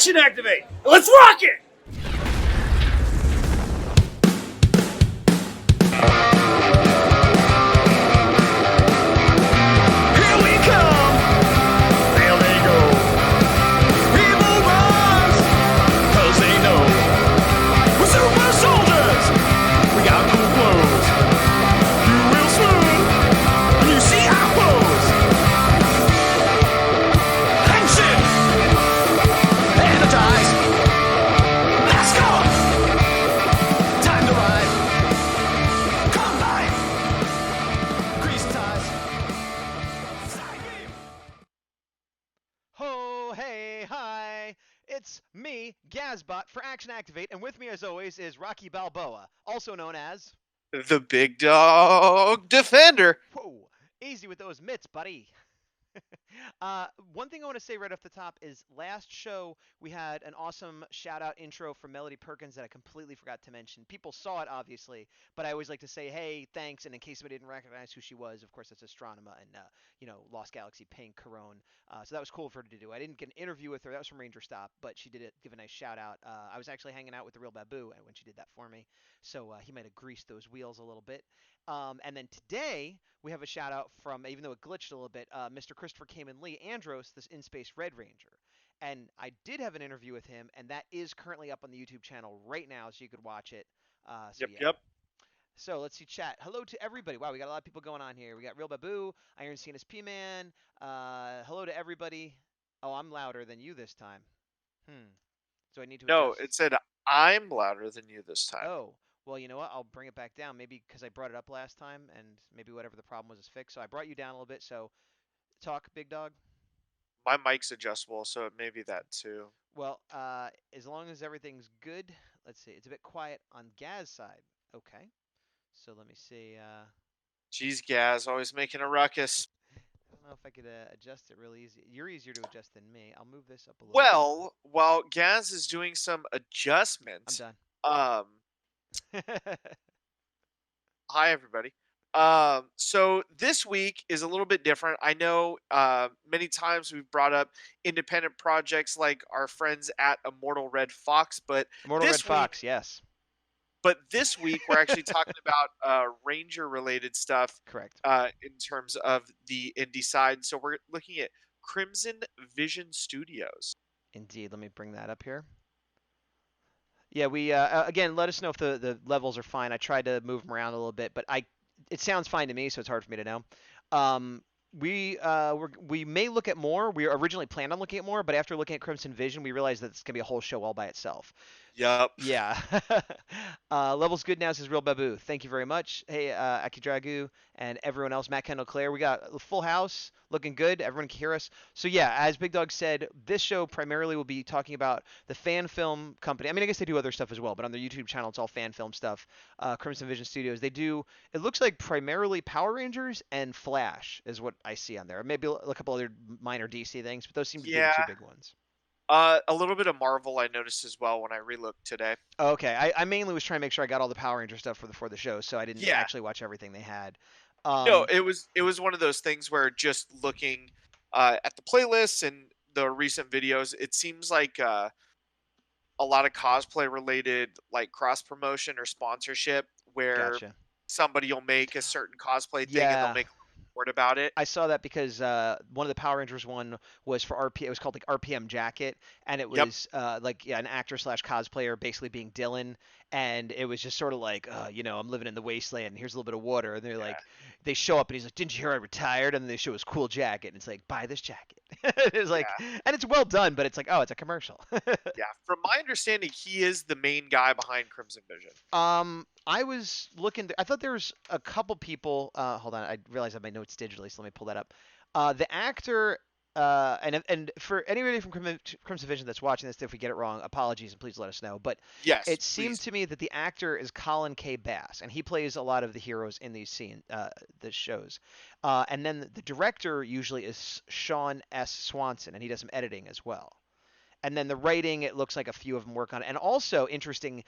Action activate! Let's rock it! Here we come, there they go. People rise, 'cause they know we're super soldiers. We got cool clothes, you real smooth when you see our pose. Action, energize, mask off, time to ride. Combine, grease ties. Ho, hey, hi! It's me, Gazbot, for Action Activate, and with me, as always, is Rocky Balboa, also known as... The big Dawg Defender. Whoa, easy with those mitts, buddy. One thing I want to say right off the top is last show we had an awesome shout out intro from Melody Perkins that I completely forgot to mention. People saw it obviously, but I always like to say hey, thanks, and in case somebody didn't recognize who she was, of course that's Astronema and Lost Galaxy Pink Corone. So that was cool for her to do. I didn't get an interview with her. That was from Ranger Stop, but she did give a nice shout out. I was actually hanging out with the real Babu when she did that for me, so he might have greased those wheels a little bit. And then today we have a shout out from, even though it glitched a little bit, Mr. Christopher Kamen Lee Andros, this In Space Red Ranger. And I did have an interview with him, and that is currently up on the YouTube channel right now, so you could watch it. Yep. So let's see chat. Hello to everybody. Wow, we got a lot of people going on here. We got Real Babu, Iron CNS P-Man. Hello to everybody. Oh, I'm louder than you this time. So I need to No, adjust? it said I'm louder than you this time. Oh, well, you know what? I'll bring it back down. Maybe because I brought it up last time, and maybe whatever the problem was is fixed. So I brought you down a little bit. So talk, big dog. My mic's adjustable, so it may be that too. Well, as long as everything's good. Let's see. It's a bit quiet on Gaz's side. Okay. So let me see. Jeez, Gaz, always making a ruckus. I don't know if I could adjust it really easy. You're easier to adjust than me. I'll move this up a little Well, while Gaz is doing some bit. adjustments, I'm um, done. hi everybody. So this week is a little bit different. I know many times we've brought up independent projects like our friends at Immortal Red Fox, but Immortal this Red Fox, yes. this week we're actually talking about Ranger related stuff Correct. in terms of the indie side. So we're looking at Crimson Vision Studios. Indeed. Let me bring that up here. Yeah, we again, let us know if the levels are fine. I tried to move them around a little bit, but it sounds fine to me, so it's hard for me to know. We may look at more. We originally planned on looking at more, but after looking at Crimson Vision, we realized that it's gonna be a whole show all by itself. Yep. Yeah. Levels good now, says Real Babu. Thank you very much. Hey, Akidragu and everyone else, Matt Kendall Claire. We got a full house, looking good. Everyone can hear us. So yeah, as Big Dog said, this show primarily will be talking about the fan film company. I mean, I guess they do other stuff as well, but on their YouTube channel, it's all fan film stuff. Crimson Vision Studios. They do, it looks like primarily Power Rangers and Flash is what I see on there. Maybe a couple other minor DC things, but those seem to be the two big ones. A little bit of Marvel I noticed as well when I relooked today. Okay, I mainly was trying to make sure I got all the Power Ranger stuff before the show, so I didn't actually watch everything they had. No, it was one of those things where just looking at the playlists and the recent videos, it seems like a lot of cosplay related like cross promotion or sponsorship where Gotcha. somebody will make a certain cosplay thing and Yeah. they'll make a report about it. I saw that because one of the Power Rangers one was for RP. It was called like RPM Jacket, and it was an actor slash cosplayer basically being Dylan, and it was just sort of like, I'm living in the wasteland. And here's a little bit of water, and they're like, they show up, and he's like, "Didn't you hear I retired?" And then they show his cool jacket, and it's like, "Buy this jacket." It's like, and it's well done, but it's like, oh, it's a commercial. Yeah, from my understanding, he is the main guy behind Crimson Vision. I was looking. I thought there was a couple people. Hold on, I realized I have my notes digitally, so let me pull that up. The actor, and for anybody from Crimson Vision that's watching this, if we get it wrong, apologies and please let us know. But Yes, it seemed to me that the actor is Colin K. Bass, and he plays a lot of the heroes in these the shows. And then the director usually is Sean S. Swanson, and he does some editing as well. And then the writing, it looks like a few of them work on it. And also interesting,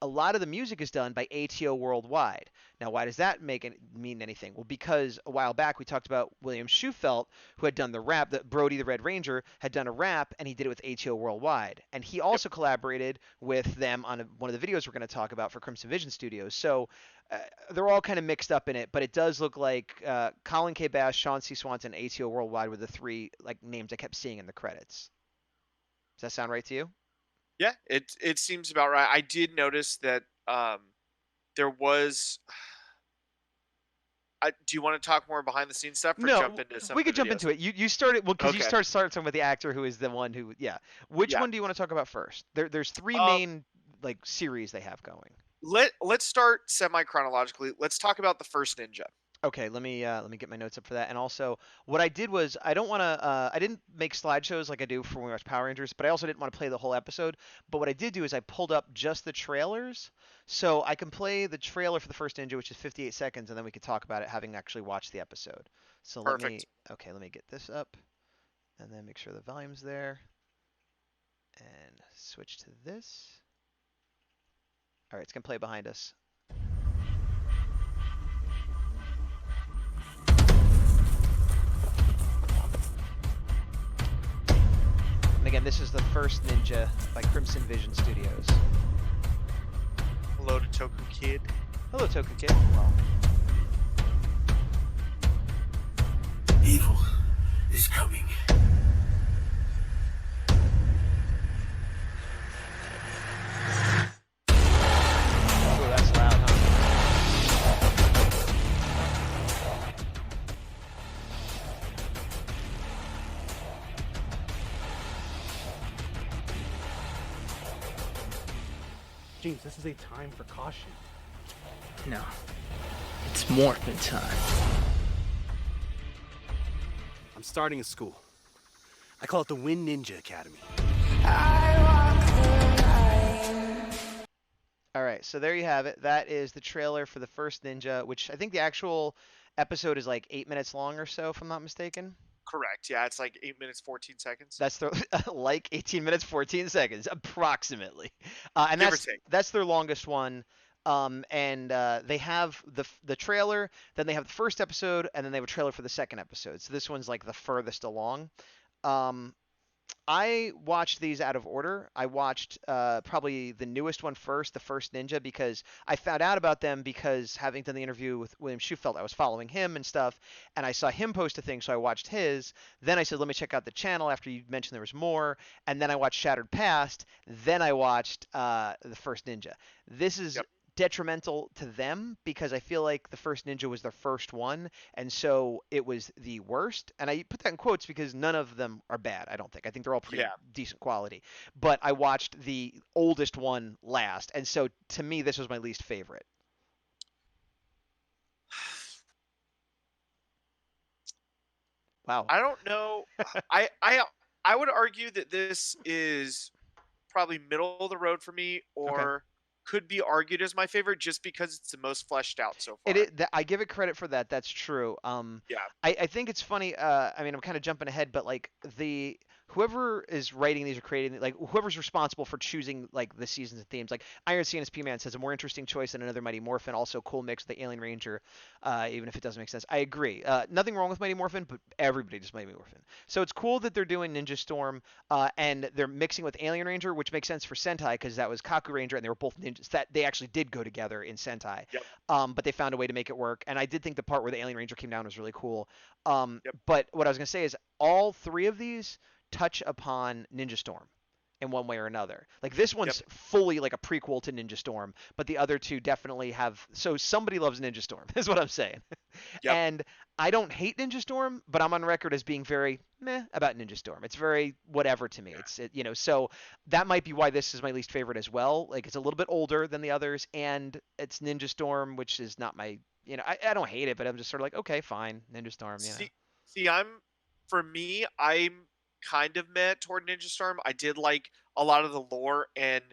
a lot of the music is done by ATO Worldwide. Now, why does that mean anything? Well, because a while back we talked about William Shufelt, who had done the rap. That Brody the Red Ranger had done a rap, and he did it with ATO Worldwide. And he also collaborated with them on one of the videos we're going to talk about for Crimson Vision Studios. So they're all kind of mixed up in it, but it does look like Colin K. Bass, Sean C. Swanson, and ATO Worldwide were the three like names I kept seeing in the credits. Does that sound right to you? Yeah, it seems about right. I did notice that there was. Do you want to talk more behind the scenes stuff, or No, jump into some? we could of the jump videos? into it. You started because you Okay. start talking about the actor who is the one who Which Yeah. one do you want to talk about first? There's three Um, main like series they have going. let's start semi chronologically. Let's talk about the first Ninja. Okay, let me get my notes up for that. And also, what I did was I don't want to I didn't make slideshows like I do for when we watch Power Rangers, but I also didn't want to play the whole episode. But what I did do is I pulled up just the trailers, so I can play the trailer for the first Ninja, which is 58 seconds, and then we can talk about it having actually watched the episode. So Perfect. let me get this up, and then make sure the volume's there, and switch to this. All right, it's gonna play behind us. And again, this is the first Ninja by Crimson Vision Studios. Hello to Toku Kid. Hello, Toku Kid. Evil is coming. Oh, that's loud, huh? James, this is a time for caution. No. It's morphin' time. I'm starting a school. I call it the Wind Ninja Academy. All right, so there you have it. That is the trailer for the first Ninja, which I think the actual episode is like 8 minutes long or so, if I'm not mistaken. Correct. Yeah, it's like 8 minutes 14 seconds. That's their like 18 minutes 14 seconds approximately, and Give or take. that's their longest one. And they have the trailer, then they have the first episode, and then they have a trailer for the second episode. So this one's like the furthest along. I watched these out of order. I watched probably the newest one first, the first Ninja, because I found out about them because having done the interview with William Shufelt, I was following him and stuff, and I saw him post a thing, so I watched his. Then I said, let me check out the channel after you mentioned there was more, and then I watched Shattered Past. Then I watched the first Ninja. This is detrimental to them because I feel like the first Ninja was their first one, and so it was the worst. And I put that in quotes because none of them are bad. I don't think. I think they're all pretty decent quality. But I watched the oldest one last, and so to me, this was my least favorite. Wow. I don't know. I would argue that this is probably middle of the road for me, or could be argued as my favorite just because it's the most fleshed out so far. I give it credit for that. That's true. Yeah. I think it's funny. I mean, I'm kind of jumping ahead, but like whoever is writing these or creating, like whoever's responsible for choosing like the seasons and themes, like Iron CNSP Man says a more interesting choice than another Mighty Morphin, also cool mix with the Alien Ranger, even if it doesn't make sense. I agree. Nothing wrong with Mighty Morphin, but everybody just Mighty Morphin. So it's cool that they're doing Ninja Storm, and they're mixing with Alien Ranger, which makes sense for Sentai because that was Kaku Ranger and they were both ninjas. That they actually did go together in Sentai. Yep. But they found a way to make it work, and I did think the part where the Alien Ranger came down was really cool. But what I was gonna say is all three of these touch upon Ninja Storm in one way or another. Like this one's fully like a prequel to Ninja Storm, but the other two definitely have. So somebody loves Ninja Storm, is what I'm saying. And I don't hate Ninja Storm, but I'm on record as being very meh about Ninja Storm. It's very whatever to me. So that might be why this is my least favorite as well. Like it's a little bit older than the others, and it's Ninja Storm, which is not my. I don't hate it, but I'm just sort of like, okay, fine, Ninja Storm. See, I'm kind of meh toward Ninja Storm. I did like a lot of the lore, and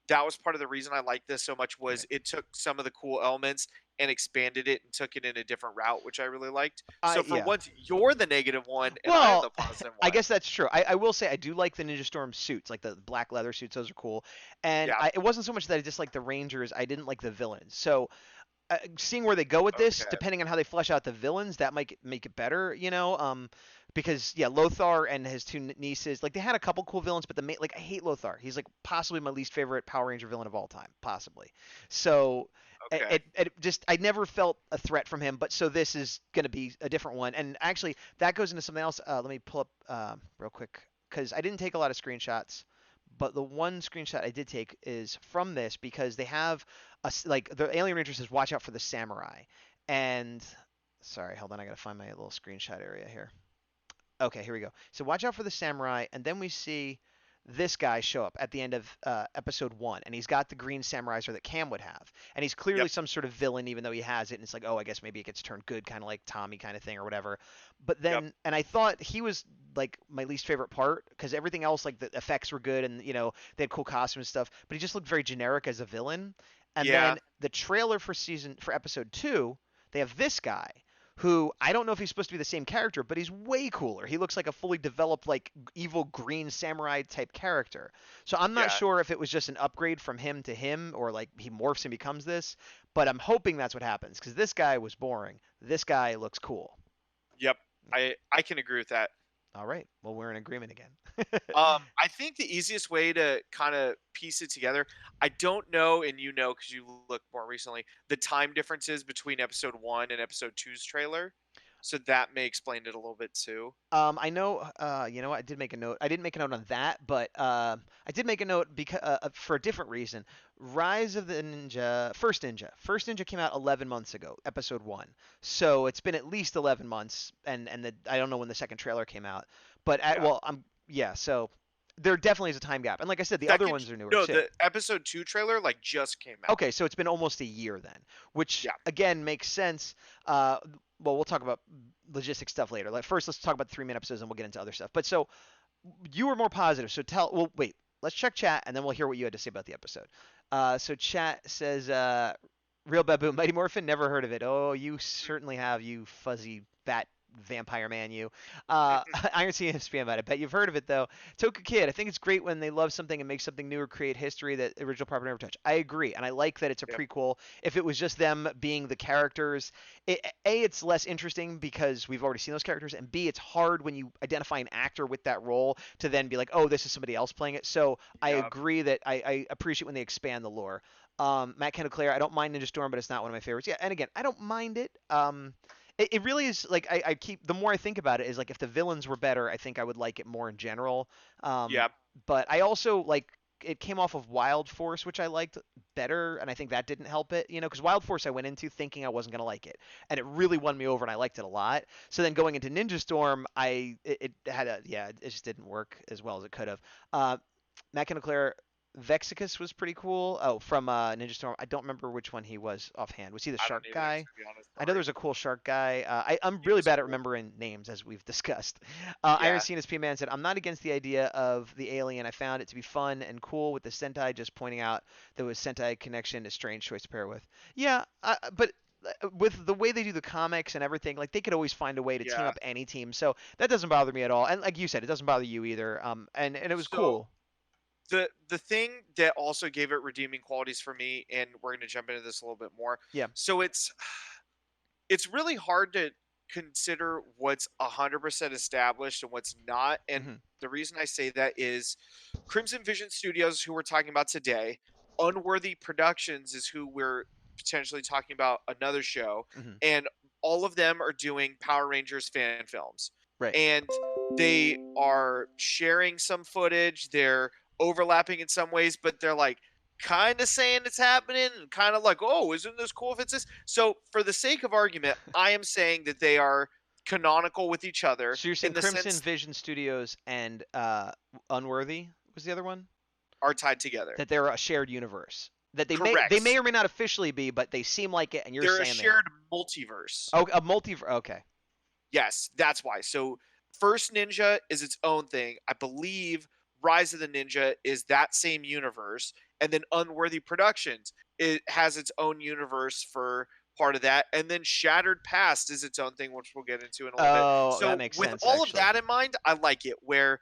that was part of the reason I liked this so much was it took some of the cool elements and expanded it and took it in a different route, which I really liked. So for Yeah. once, you're the negative one, and I'm the positive one. I guess that's true. I will say I do like the Ninja Storm suits, like the black leather suits. Those are cool. And Yeah. it wasn't so much that I disliked the Rangers. I didn't like the villains. So seeing where they go with this, Okay. depending on how they flesh out the villains, that might make it better, you know. Because yeah, Lothar and his two nieces, like they had a couple cool villains, but like I hate Lothar. He's like possibly my least favorite Power Ranger villain of all time, possibly. So Okay. it just I never felt a threat from him, but so this is gonna be a different one. And actually, that goes into something else. Let me pull up real quick because I didn't take a lot of screenshots. But the one screenshot I did take is from this because they have like the Alien Ranger says, "Watch out for the samurai." And sorry, hold on, I gotta find my little screenshot area here. Okay, here we go. So watch out for the samurai, and then we see this guy show up at the end of episode 1, and he's got the green samurai sword that Cam would have, and he's clearly Yep. some sort of villain, even though he has it. And it's like, oh, I guess maybe it gets turned good, kind of like Tommy kind of thing or whatever. But then, and I thought he was like my least favorite part because everything else, like the effects were good, and you know they had cool costumes and stuff, but he just looked very generic as a villain. And Yeah. then the trailer for episode 2, they have this guy who I don't know if he's supposed to be the same character, but he's way cooler. He looks like a fully developed, like evil green samurai type character. So I'm not Yeah. sure if it was just an upgrade from him to him, or like he morphs and becomes this. But I'm hoping that's what happens because this guy was boring. This guy looks cool. Yep. I can agree with that. All right. Well, we're in agreement again. I think the easiest way to kind of piece it together, I don't know, and you know, because you looked more recently, the time differences between episode 1 and episode 2's trailer. So that may explain it a little bit too. I know. You know what? I did make a note. I didn't make a note on that, but I did make a note because for a different reason. Rise of the Ninja, First Ninja came out 11 months ago, episode 1. So it's been at least 11 months, and I don't know when the second trailer came out, but so there definitely is a time gap. And like I said, the other ones are newer No, too. the episode 2 trailer like just came out. Okay, so it's been almost a year then, which Yeah. again makes sense. Well, we'll talk about logistic stuff later. Like first, let's talk about the 3-minute episodes, and we'll get into other stuff. But so you were more positive. So well, wait. Let's check chat, and then we'll hear what you had to say about the episode. So chat says, "Real Baboon, Mighty Morphin, never heard of it." Oh, you certainly have, you fuzzy bat vampire man, you. Iron Sea and spam about it. I bet you've heard of it though. Toku Kid, I think it's great when they love something and make something new or create history that original property never touched. I agree, and I like that it's a prequel. If it was just them being the characters, it's less interesting because we've already seen those characters, and B, it's hard when you identify an actor with that role to then be like, oh, this is somebody else playing it. So I agree that I appreciate when they expand the lore. Matt Kendall-Clare, I don't mind Ninja Storm, but it's not one of my favorites. Yeah, and again, I don't mind it. It really is like I keep the more I think about it is like if the villains were better, I think I would like it more in general. But I also like it came off of Wild Force, which I liked better, and I think that didn't help it, you know, because Wild Force I went into thinking I wasn't gonna like it, and it really won me over, and I liked it a lot. So then going into Ninja Storm, it just didn't work as well as it could have. Matt Kendall-Clare, Vexicus was pretty cool. Oh, from Ninja Storm. I don't remember which one he was offhand. Was he the shark guy? I know there's a cool shark guy. I'm really bad at remembering names, as we've discussed. Iron Cena's P-Man said, "I'm not against the idea of the alien. I found it to be fun and cool with the Sentai, just pointing out there was Sentai connection, a strange choice to pair with." Yeah, but with the way they do the comics and everything, like they could always find a way to team up any team. So that doesn't bother me at all. And like you said, it doesn't bother you either. And it was cool. The thing that also gave it redeeming qualities for me, and we're going to jump into this a little bit more. Yeah. So it's really hard to consider what's 100% established and what's not. And the reason I say that is Crimson Vision Studios, who we're talking about today, Unworthy Productions is who we're potentially talking about another show, and all of them are doing Power Rangers fan films. Right. And they are sharing some footage. They're overlapping in some ways, but they're like kind of saying it's happening and kind of like, oh, isn't this cool if it's this? So for the sake of argument, I am saying that they are canonical with each other. So you're saying Crimson Vision Studios and Unworthy was the other one? Are tied together. That they're a shared universe. That they Correct. may or may not officially be, but they seem like it, and they're saying a shared multiverse. Oh, a multiverse. Okay. Yes, that's why. So First Ninja is its own thing. I believe Rise of the Ninja is that same universe, and then Unworthy Productions, it has its own universe for part of that, and then Shattered Past is its own thing, which we'll get into in a little bit. Oh, So that makes with sense, all actually. of that in mind, I like it. Where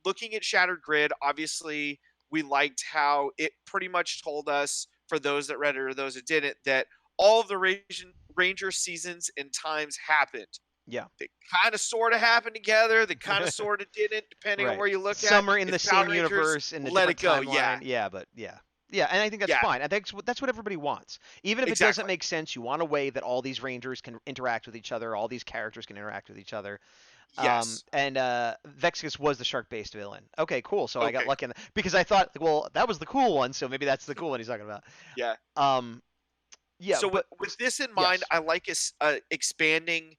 looking at Shattered Grid, obviously we liked how it pretty much told us, for those that read it or those that didn't, that all of the Ranger seasons and times happened. Yeah. They kind of sort of happened together. They kind of sort of didn't, depending on Right. where you look Some at. are in the It's Power same Rangers, universe in a let different it go. timeline. Yeah, but yeah. Yeah, and I think that's Yeah. fine. I think that's what everybody wants. Even if it doesn't Exactly. make sense, you want a way that all these Rangers can interact with each other, all these characters can interact with each other. Yes. And Vexus was the shark-based villain. Okay, cool. So I got Okay. lucky because I thought, well, that was the cool one, so maybe that's the cool one he's talking about. Yeah. Yeah, So but with this in mind, yes. I like expanding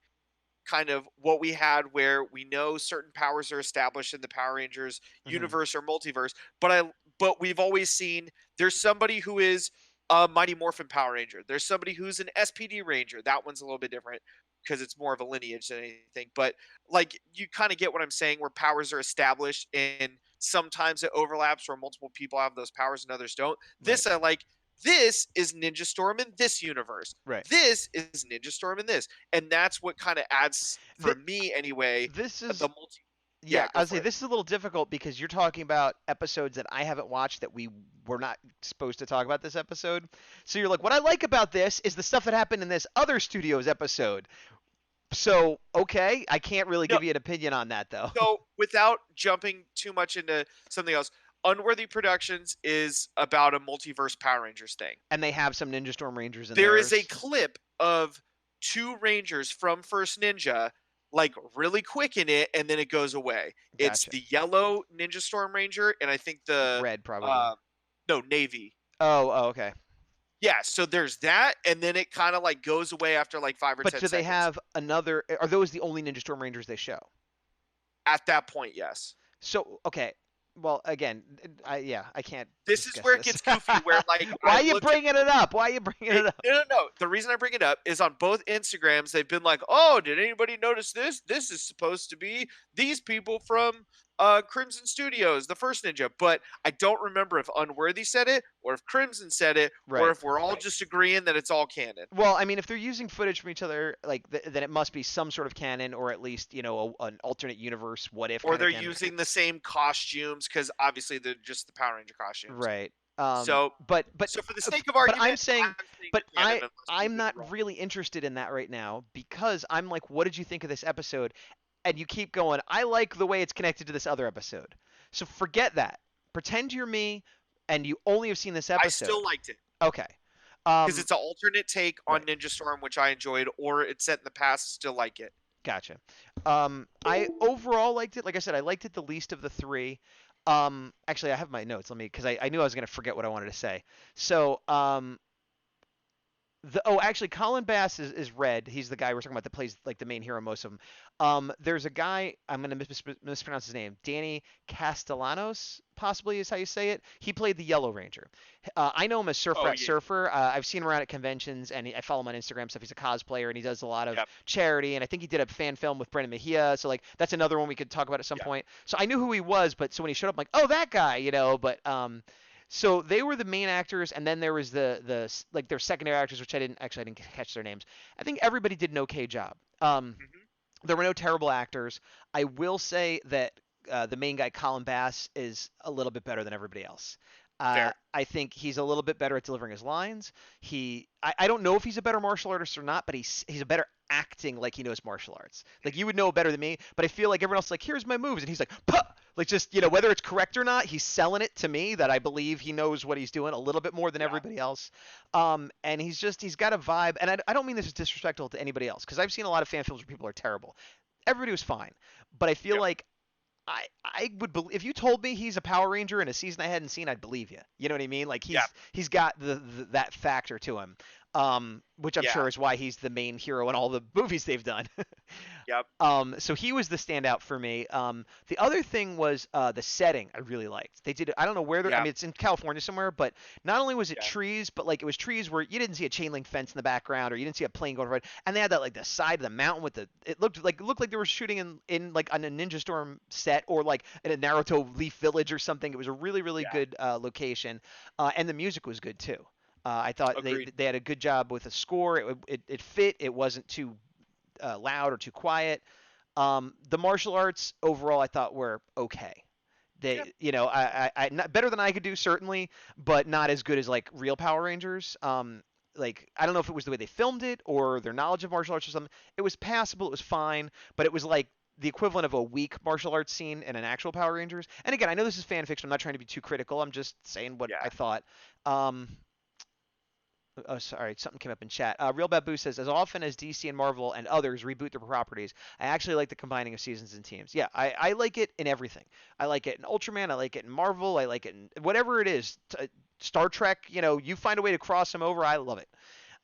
kind of what we had, where we know certain powers are established in the Power Rangers Mhm. universe or multiverse, but we've always seen there's somebody who is a Mighty Morphin Power Ranger. There's somebody who's an SPD Ranger. That one's a little bit different because it's more of a lineage than anything. But like, you kind of get what I'm saying, where powers are established and sometimes it overlaps where multiple people have those powers and others don't. This I like. This is Ninja Storm in this universe. Right. This is Ninja Storm in this. And that's what kind of adds, for me anyway, This is the multi. Yeah, go I would for say it. this is a little difficult because you're talking about episodes that I haven't watched that we were not supposed to talk about this episode. So you're like, what I like about this is the stuff that happened in this other studio's episode. So, okay, I can't really No. give you an opinion on that though. So without jumping too much into something else, Unworthy Productions is about a multiverse Power Rangers thing. And they have some Ninja Storm Rangers in There is a theirs. clip of 2 Rangers from First Ninja, like really quick in it, and then it goes away. It's Gotcha. the yellow Ninja Storm Ranger, and I think the Red probably. no, navy. Oh, okay. Yeah, so there's that, and then it kind of like goes away after like 5 or But 10 do they seconds. have another? Are those the only Ninja Storm Rangers they show? At that point, yes. So, okay. Well, again, I can't. This is discuss where it this. gets goofy, where like Why I are you looked at- bringing it up? Why are you bringing it up? No. The reason I bring it up is on both Instagrams, they've been like, "Oh, did anybody notice this? This is supposed to be these people from Crimson Studios, the first Ninja." But I don't remember if Unworthy said it, or if Crimson said it, Right. or if we're all just agreeing that it's all canon. Well, I mean, if they're using footage from each other, like then it must be some sort of canon, or at least an alternate universe. What if? Or kinda they're canon. using the same costumes, because obviously they're just the Power Ranger costumes. Right. So but so for the sake of but argument, I'm saying, but canon unless I'm proven not wrong. really interested in that right now because I'm like, what did you think of this episode? And you keep going, I like the way it's connected to this other episode. So forget that. Pretend you're me, and you only have seen this episode. I still liked it. Okay. Because it's an alternate take on right. Ninja Storm, which I enjoyed, or it's set in the past, still like it. Gotcha. I overall liked it. Like I said, I liked it the least of the 3. Actually, I have my notes. Because I knew I was going to forget what I wanted to say. So, actually, Colin Bass is Red. He's the guy we're talking about that plays like the main hero most of them. There's a guy, I'm going to mispronounce his name. Danny Castellanos, possibly is how you say it. He played the Yellow Ranger. I know him as Surfer at yeah. Surfer. I've seen him around at conventions, and I follow him on Instagram stuff. He's a cosplayer, and he does a lot of Yep. charity, and I think he did a fan film with Brendan Mejia. So, like, that's another one we could talk about at some point. So I knew who he was, but so when he showed up, I'm like, oh, that guy, but so they were the main actors, and then there was the like their secondary actors, which I didn't catch their names. I think everybody did an okay job. There were no terrible actors. I will say that the main guy, Colin Bass, is a little bit better than everybody else. Fair. I think he's a little bit better at delivering his lines. I don't know if he's a better martial artist or not, but he's a better acting like he knows martial arts. Like, you would know better than me, but I feel like everyone else is like, here's my moves, and he's like, puh! Like, just, whether it's correct or not, he's selling it to me that I believe he knows what he's doing a little bit more than everybody else. And he's got a vibe, and I don't mean this is disrespectful to anybody else, because I've seen a lot of fan films where people are terrible. Everybody was fine, but I feel like I would believe if you told me he's a Power Ranger in a season I hadn't seen, I'd believe you. You know what I mean? Like he's got that factor to him, which I'm sure is why he's the main hero in all the movies they've done. Yep. So he was the standout for me. The other thing was the setting I really liked. They did. I don't know where they're. I mean, it's in California somewhere, but not only was it trees, but like it was trees where you didn't see a chain link fence in the background, or you didn't see a plane going over it, and they had that like the side of the mountain with it looked like they were shooting in like on a Ninja Storm set, or like in a Naruto Leaf Village or something. It was a really good location, and the music was good too. I thought Agreed. they had a good job with a score. It fit. It wasn't too loud or too quiet. The martial arts overall, I thought were okay. Yeah. They, not better than I could do certainly, but not as good as like real Power Rangers. Like I don't know if it was the way they filmed it or their knowledge of martial arts or something. It was passable. It was fine, but it was like the equivalent of a weak martial arts scene in an actual Power Rangers. And again, I know this is fan fiction. I'm not trying to be too critical. I'm just saying what Yeah. I thought. Um, Oh, sorry, something came up in chat. Real Babu says, as often as DC and Marvel and others reboot their properties, I actually like the combining of seasons and teams. Yeah, I like it in everything. I like it in Ultraman. I like it in Marvel. I like it in whatever it is. Star Trek, you find a way to cross them over. I love it.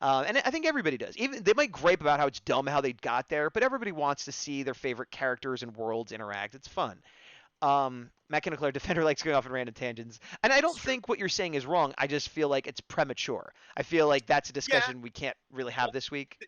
And I think everybody does. Even they might gripe about how it's dumb how they got there, but everybody wants to see their favorite characters and worlds interact. It's fun. Mechanical Defender likes going off on random tangents. And I don't It's true. think what you're saying is wrong. I just feel like it's premature. I feel like that's a Yeah. discussion we can't really have this week.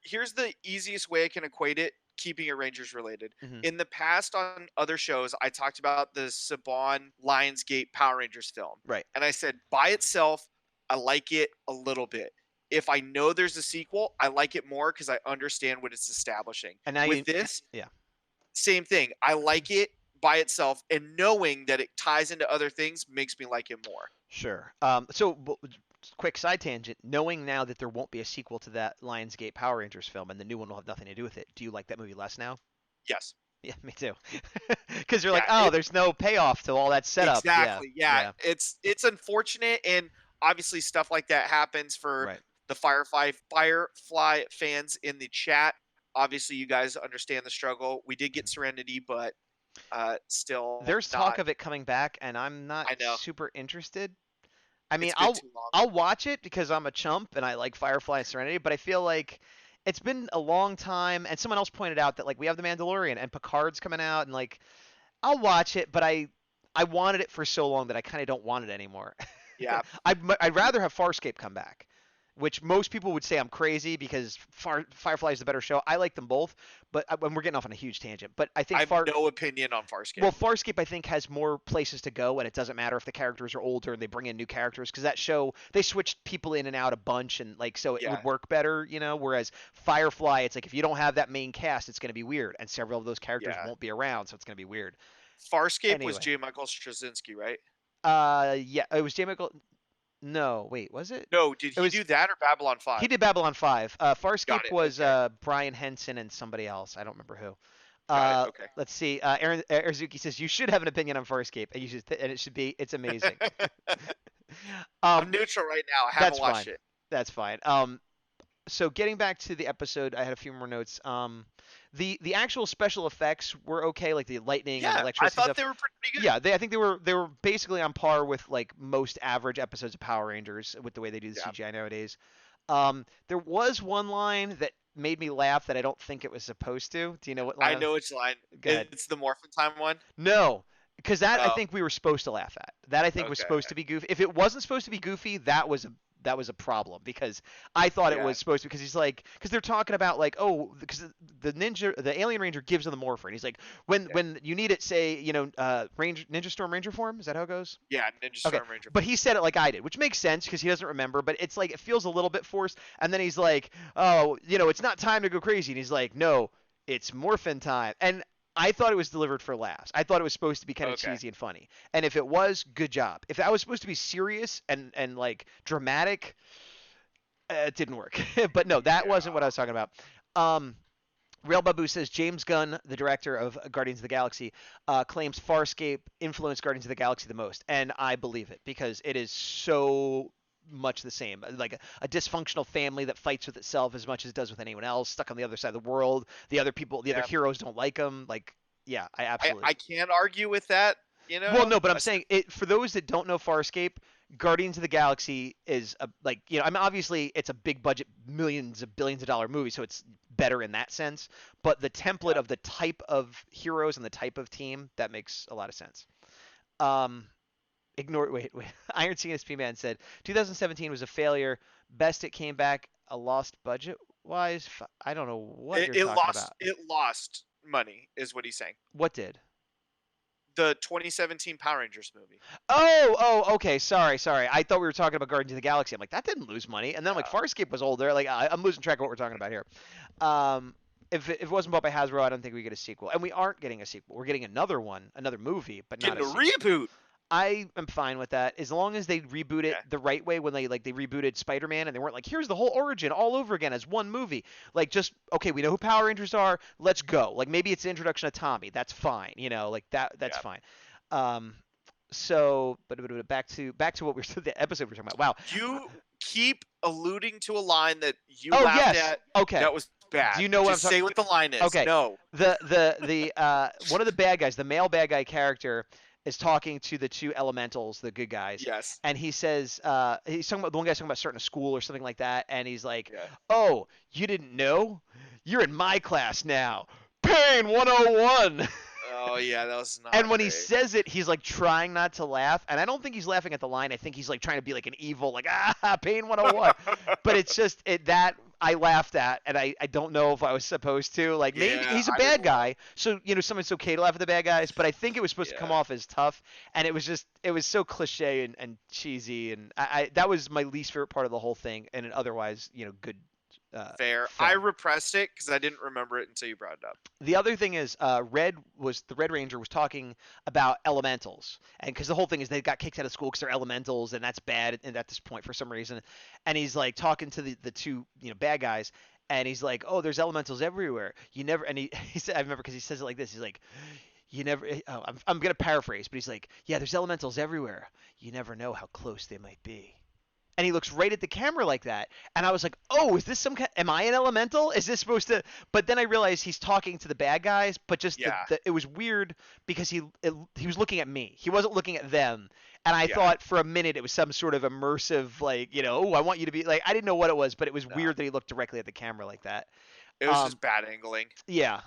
Here's the easiest way I can equate it, keeping it Rangers related. Mhm. In the past on other shows, I talked about the Saban Lionsgate Power Rangers film. Right. And I said by itself, I like it a little bit. If I know there's a sequel, I like it more because I understand what it's establishing. And now With this, yeah. same thing. I like it by itself, and knowing that it ties into other things makes me like it more. Sure. Quick side tangent. Knowing now that there won't be a sequel to that Lionsgate Power Rangers film and the new one will have nothing to do with it, do you like that movie less now? Yes. Yeah, me too. Because you're like, Yeah, there's no payoff to all that setup. Exactly. Yeah. It's unfortunate, and obviously stuff like that happens for Right. the Firefly fans in the chat. Obviously, you guys understand the struggle. We did get Serenity, but still, There's not, talk of it coming back, and I'm not I know. super interested. I mean, It's been too long. I'll watch it because I'm a chump and I like Firefly and Serenity, but I feel like it's been a long time. And someone else pointed out that like we have the Mandalorian and Picard's coming out, and like I'll watch it, but I wanted it for so long that I kind of don't want it anymore. Yeah. I'd rather have Farscape come back, which most people would say I'm crazy because Firefly is the better show. I like them both, but when we're getting off on a huge tangent, but I think I have no opinion on Farscape. well, Farscape I think has more places to go, and it doesn't matter if the characters are older and they bring in new characters because that show they switched people in and out a bunch, and like so it Yeah. would work better, Whereas Firefly, it's like if you don't have that main cast, it's going to be weird, and several of those characters Yeah. won't be around, so it's going to be weird. Farscape was Anyway. J. Michael Straczynski, right? Yeah, it was J. Michael. No, wait, was it? No, did he was- do that or Babylon 5? He did Babylon 5. Farscape it, was okay. Brian Henson and somebody else. I don't remember who. Got it, okay. Let's see. Aaron Arzuki says you should have an opinion on Farscape, and it should be. It's amazing. I'm neutral right now. I haven't that's watched fine. it. That's fine. So getting back to the episode, I had a few more notes. The actual special effects were okay, like the lightning and Yeah, I electricity thought stuff. they were pretty good. Yeah, I think they were basically on par with like most average episodes of Power Rangers with the way they do the Yeah. CGI nowadays. There was one line that made me laugh that I don't think it was supposed to. Do you know what line? I know which line. Go ahead. It's the Morphin Time one. No, because that I Oh. think we were supposed to laugh at. That I think was Okay. supposed to be goofy. If it wasn't supposed to be goofy, that was a problem because I thought it Yeah. was supposed to because he's like because they're talking about like because the alien ranger gives him the morphin. He's like when you need it, say Ninja Storm Ranger form. Is that how it goes? Yeah, Ninja Storm Ranger. But he said it like I did, which makes sense because he doesn't remember. But it's like it feels a little bit forced. And then he's like, "Oh, it's not time to go crazy." And he's like, "No, it's morphin time." And I thought it was delivered for laughs. I thought it was supposed to be kind of Okay. cheesy and funny. And if it was, good job. If that was supposed to be serious and like dramatic, it didn't work. But no, that wasn't what I was talking about. Real Babu says James Gunn, the director of Guardians of the Galaxy, claims Farscape influenced Guardians of the Galaxy the most, and I believe it because it is so much the same. Like a dysfunctional family that fights with itself as much as it does with anyone else, stuck on the other side of the world. The other Yeah. heroes don't like them. Like, yeah, I absolutely. I can't argue with that. Well, no, but I'm saying it for those that don't know Farscape, Guardians of the Galaxy is I mean, obviously it's a big budget, millions of billions of dollar movie, so it's better in that sense. But the template of the type of heroes and the type of team that makes a lot of sense. Wait. Iron CSP Man said 2017 was a failure. Best it came back a lost budget wise. I don't know what you're talking about. It lost money, is what he's saying. What did? the 2017 Power Rangers movie. Okay. Sorry. I thought we were talking about Guardians of the Galaxy. I'm like, that didn't lose money. And then I'm like, Farscape was older. Like, I'm losing track of what we're talking about here. If it wasn't bought by Hasbro, I don't think we get a sequel. And we aren't getting a sequel. We're getting another movie, but not Getting a a sequel. reboot. I am fine with that as long as they reboot it the right way. When they rebooted Spider-Man and they weren't like, here's the whole origin all over again as one movie. Like, just okay, we know who Power Rangers are. Let's go. Like, maybe it's the introduction of Tommy. That's fine. Like that's fine. So, but back to what the episode we're talking about. Wow. You keep alluding to a line that you Oh, laughed yes. at. Okay. That was bad. Do you know what Just I'm say talking? what the line is. Okay. No. The one of the bad guys, the male bad guy character, is talking to the two elementals, the good guys. Yes. And he says, he's talking about the one guy's talking about starting a school or something like that, and he's like, Yeah. "Oh, you didn't know? You're in my class now. Pain 101." Oh yeah, that was not. And when he great. says it, he's like trying not to laugh, and I don't think he's laughing at the line. I think he's like trying to be like an evil, like Pain 101. But it's just that I laughed at, and I don't know if I was supposed to. Like, maybe Yeah, he's a I bad didn't guy, so sometimes it's okay to laugh at the bad guys. But I think it was supposed to come off as tough, and it was so cliche and cheesy, and I that was my least favorite part of the whole thing, and an otherwise good. Fair. film. I repressed it because I didn't remember it until you brought it up. The other thing is, the Red Ranger was talking about elementals, and because the whole thing is they got kicked out of school because they're elementals, and that's bad at this point for some reason. And he's like talking to the two bad guys, and he's like, "Oh, there's elementals everywhere. You never." And he said, I remember because he says it like this. He's like, "You never." Oh, I'm gonna paraphrase, but he's like, "Yeah, there's elementals everywhere. You never know how close they might be." And he looks right at the camera like that, and I was like, "Oh, is this some kind? Am I an elemental? Is this supposed to?" But then I realized he's talking to the bad guys, but just it was weird because he was looking at me. He wasn't looking at them, and I thought for a minute it was some sort of immersive, like oh, I want you to be like. I didn't know what it was, but it was weird that he looked directly at the camera like that. It was just bad angling. Yeah.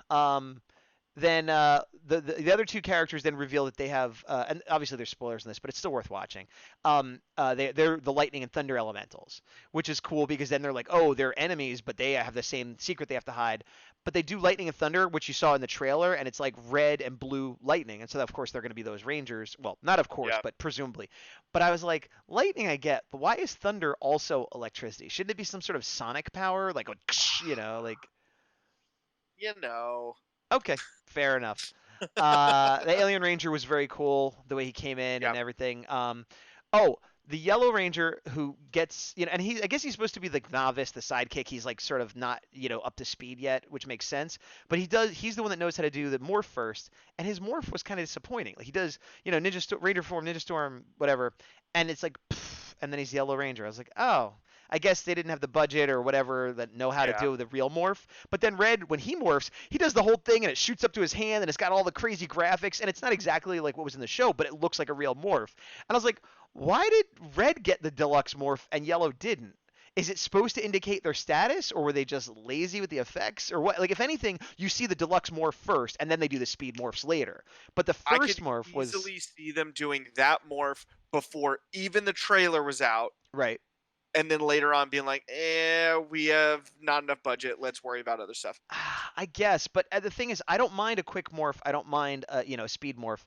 Then the other two characters then reveal that they have and obviously there's spoilers in this, but it's still worth watching. They're the lightning and thunder elementals, which is cool because then they're like, oh, they're enemies, but they have the same secret they have to hide. But they do lightning and thunder, which you saw in the trailer, and it's like red and blue lightning, and so of course they're going to be those Rangers. Well, not of course, but presumably. But I was like, lightning I get, but why is thunder also electricity? Shouldn't it be some sort of sonic power, like like? Okay, fair enough. The Alien Ranger was very cool, the way he came in and everything. The Yellow Ranger who gets, and I guess he's supposed to be the novice, the sidekick. He's like sort of not, up to speed yet, which makes sense. But he's the one that knows how to do the morph first, and his morph was kind of disappointing. Like he does, Ranger form, Ninja Storm, whatever, and it's like, pff, and then he's Yellow Ranger. I was like, oh. I guess they didn't have the budget or whatever that know how to do the real morph. But then Red, when he morphs, he does the whole thing and it shoots up to his hand and it's got all the crazy graphics and it's not exactly like what was in the show, but it looks like a real morph. And I was like, why did Red get the deluxe morph and Yellow didn't? Is it supposed to indicate their status, or were they just lazy with the effects, or what? Like, if anything, you see the deluxe morph first, and then they do the speed morphs later. But the first morph was easily see them doing that morph before even the trailer was out. Right. And then later on being like, we have not enough budget. Let's worry about other stuff. I guess. But the thing is, I don't mind a quick morph. I don't mind, a speed morph.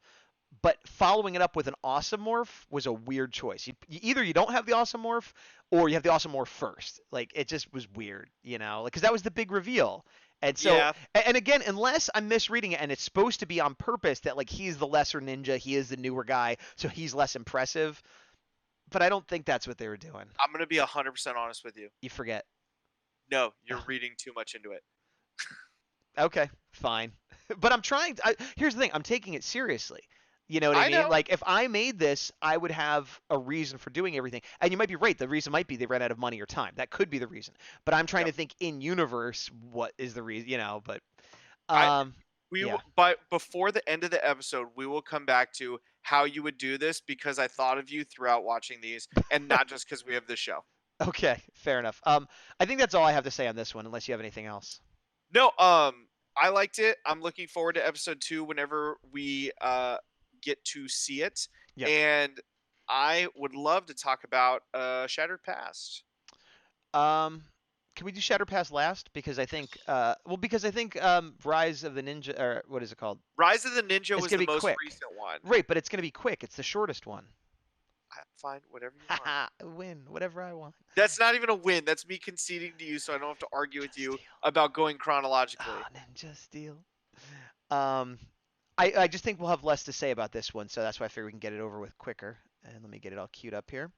But following it up with an awesome morph was a weird choice. Either you don't have the awesome morph, or you have the awesome morph first. Like, it just was weird, because that was the big reveal. And so, and again, unless I'm misreading it, and it's supposed to be on purpose that, like, he's the lesser ninja, he is the newer guy, so he's less impressive. But I don't think that's what they were doing. I'm going to be 100% honest with you. You forget. No, you're reading too much into it. Okay, fine. But I'm trying here's the thing. I'm taking it seriously. You know what I mean? Know. Like, if I made this, I would have a reason for doing everything. And you might be right. The reason might be they ran out of money or time. That could be the reason. But I'm trying to think in universe what is the reason, but But before the end of the episode, we will come back to how you would do this because I thought of you throughout watching these, and not just because we have this show. Okay, fair enough. I think that's all I have to say on this one, unless you have anything else. No, I liked it. I'm looking forward to episode 2 whenever we get to see it, and I would love to talk about Shattered Past. Can we do Shatter Pass last? Because I think, Rise of the Ninja, or what is it called? Rise of the Ninja It's was gonna the be most quick. recent one. Right, but it's gonna be quick. It's the shortest one. Fine, whatever you want. Haha, win, whatever I want. That's not even a win. That's me conceding to you, so I don't have to argue with you about going chronologically. Ah, Ninja Steel. I just think we'll have less to say about this one, so that's why I figure we can get it over with quicker. And let me get it all queued up here.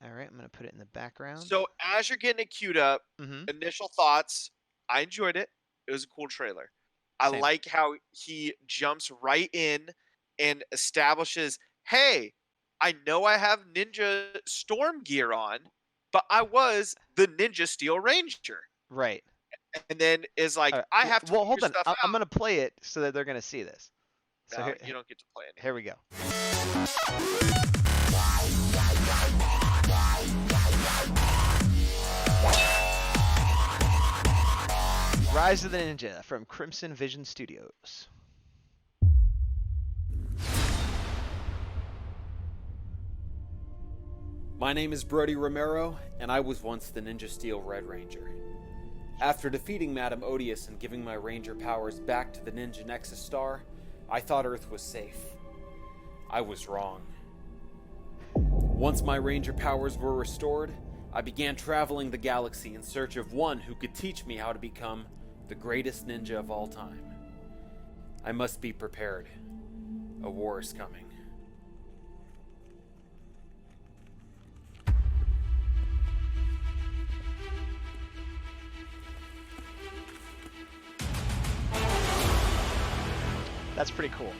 All right, I'm gonna put it in the background. So as you're getting it queued up, initial thoughts. I enjoyed it. It was a cool trailer. I Same. like how he jumps right in and establishes, hey, I know I have Ninja Storm gear on, but I was the Ninja Steel Ranger. Right. And then is like, I have to Well, figure hold on. stuff out. I'm gonna play it so that they're gonna see this. So No, here, you don't get to play it. here we go. Rise of the Ninja from Crimson Vision Studios. My name is Brody Romero, and I was once the Ninja Steel Red Ranger. After defeating Madame Odious and giving my Ranger powers back to the Ninja Nexus Star, I thought Earth was safe. I was wrong. Once my Ranger powers were restored, I began traveling the galaxy in search of one who could teach me how to become the greatest ninja of all time. I must be prepared. A war is coming. That's pretty cool.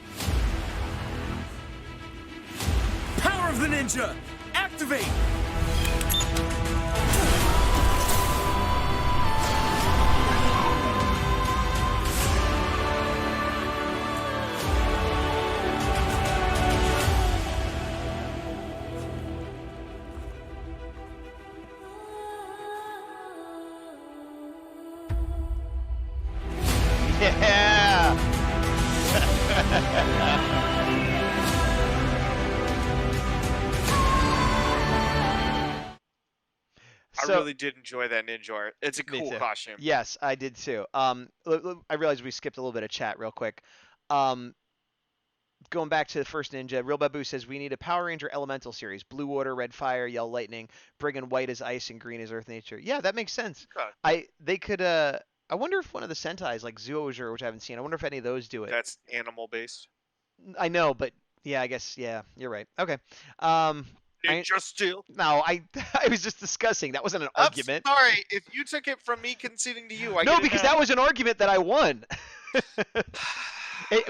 Power of the Ninja! Activate! Yeah! I really did enjoy that ninja art. It's a Me cool too. costume. Yes, I did too. I realized we skipped a little bit of chat real quick. Going back to the first ninja, Real Babu says we need a Power Ranger Elemental series: blue water, red fire, yellow lightning, bringing white as ice and green as earth nature. Yeah, that makes sense. Okay. They could I wonder if one of the Sentais like Zoojure, which I haven't seen, I wonder if any of those do it. That's animal based. I know, but yeah, I guess you're right. Okay. Ninja Steel. No, I was just discussing. That wasn't an argument. Sorry, if you took it from me conceding to you, No, because that was an argument that I won.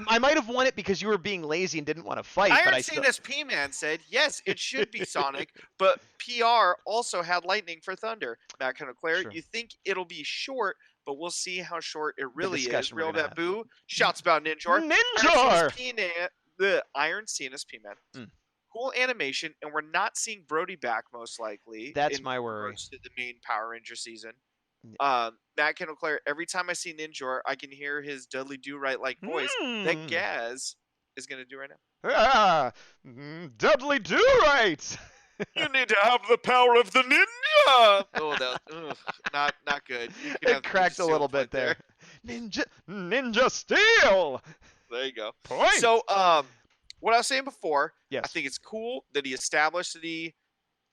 I might have won it because you were being lazy and didn't want to fight. Iron but I still... Sanus P-Man said, yes, it should be Sonic, but PR also had lightning for Thunder. Matt Claire, Sure. you think it'll be short, but we'll see how short it really is. discussion we're Real gonna have. Babu shouts about Ninja. The Iron Sanus P-Man. Cool animation, and we're not seeing Brody back most likely. That's my worry. regards to the main Power Ranger season. Matt Claire, every time I see Ninja, I can hear his Dudley Do-Right like voice that Gaz is going to do right now. Dudley Do-Right! You need to have the power of the ninja. Oh, not good. It cracked a little bit there. Ninja Steel. There you go. Point. So, what I was saying before, yes. I think it's cool that he established that he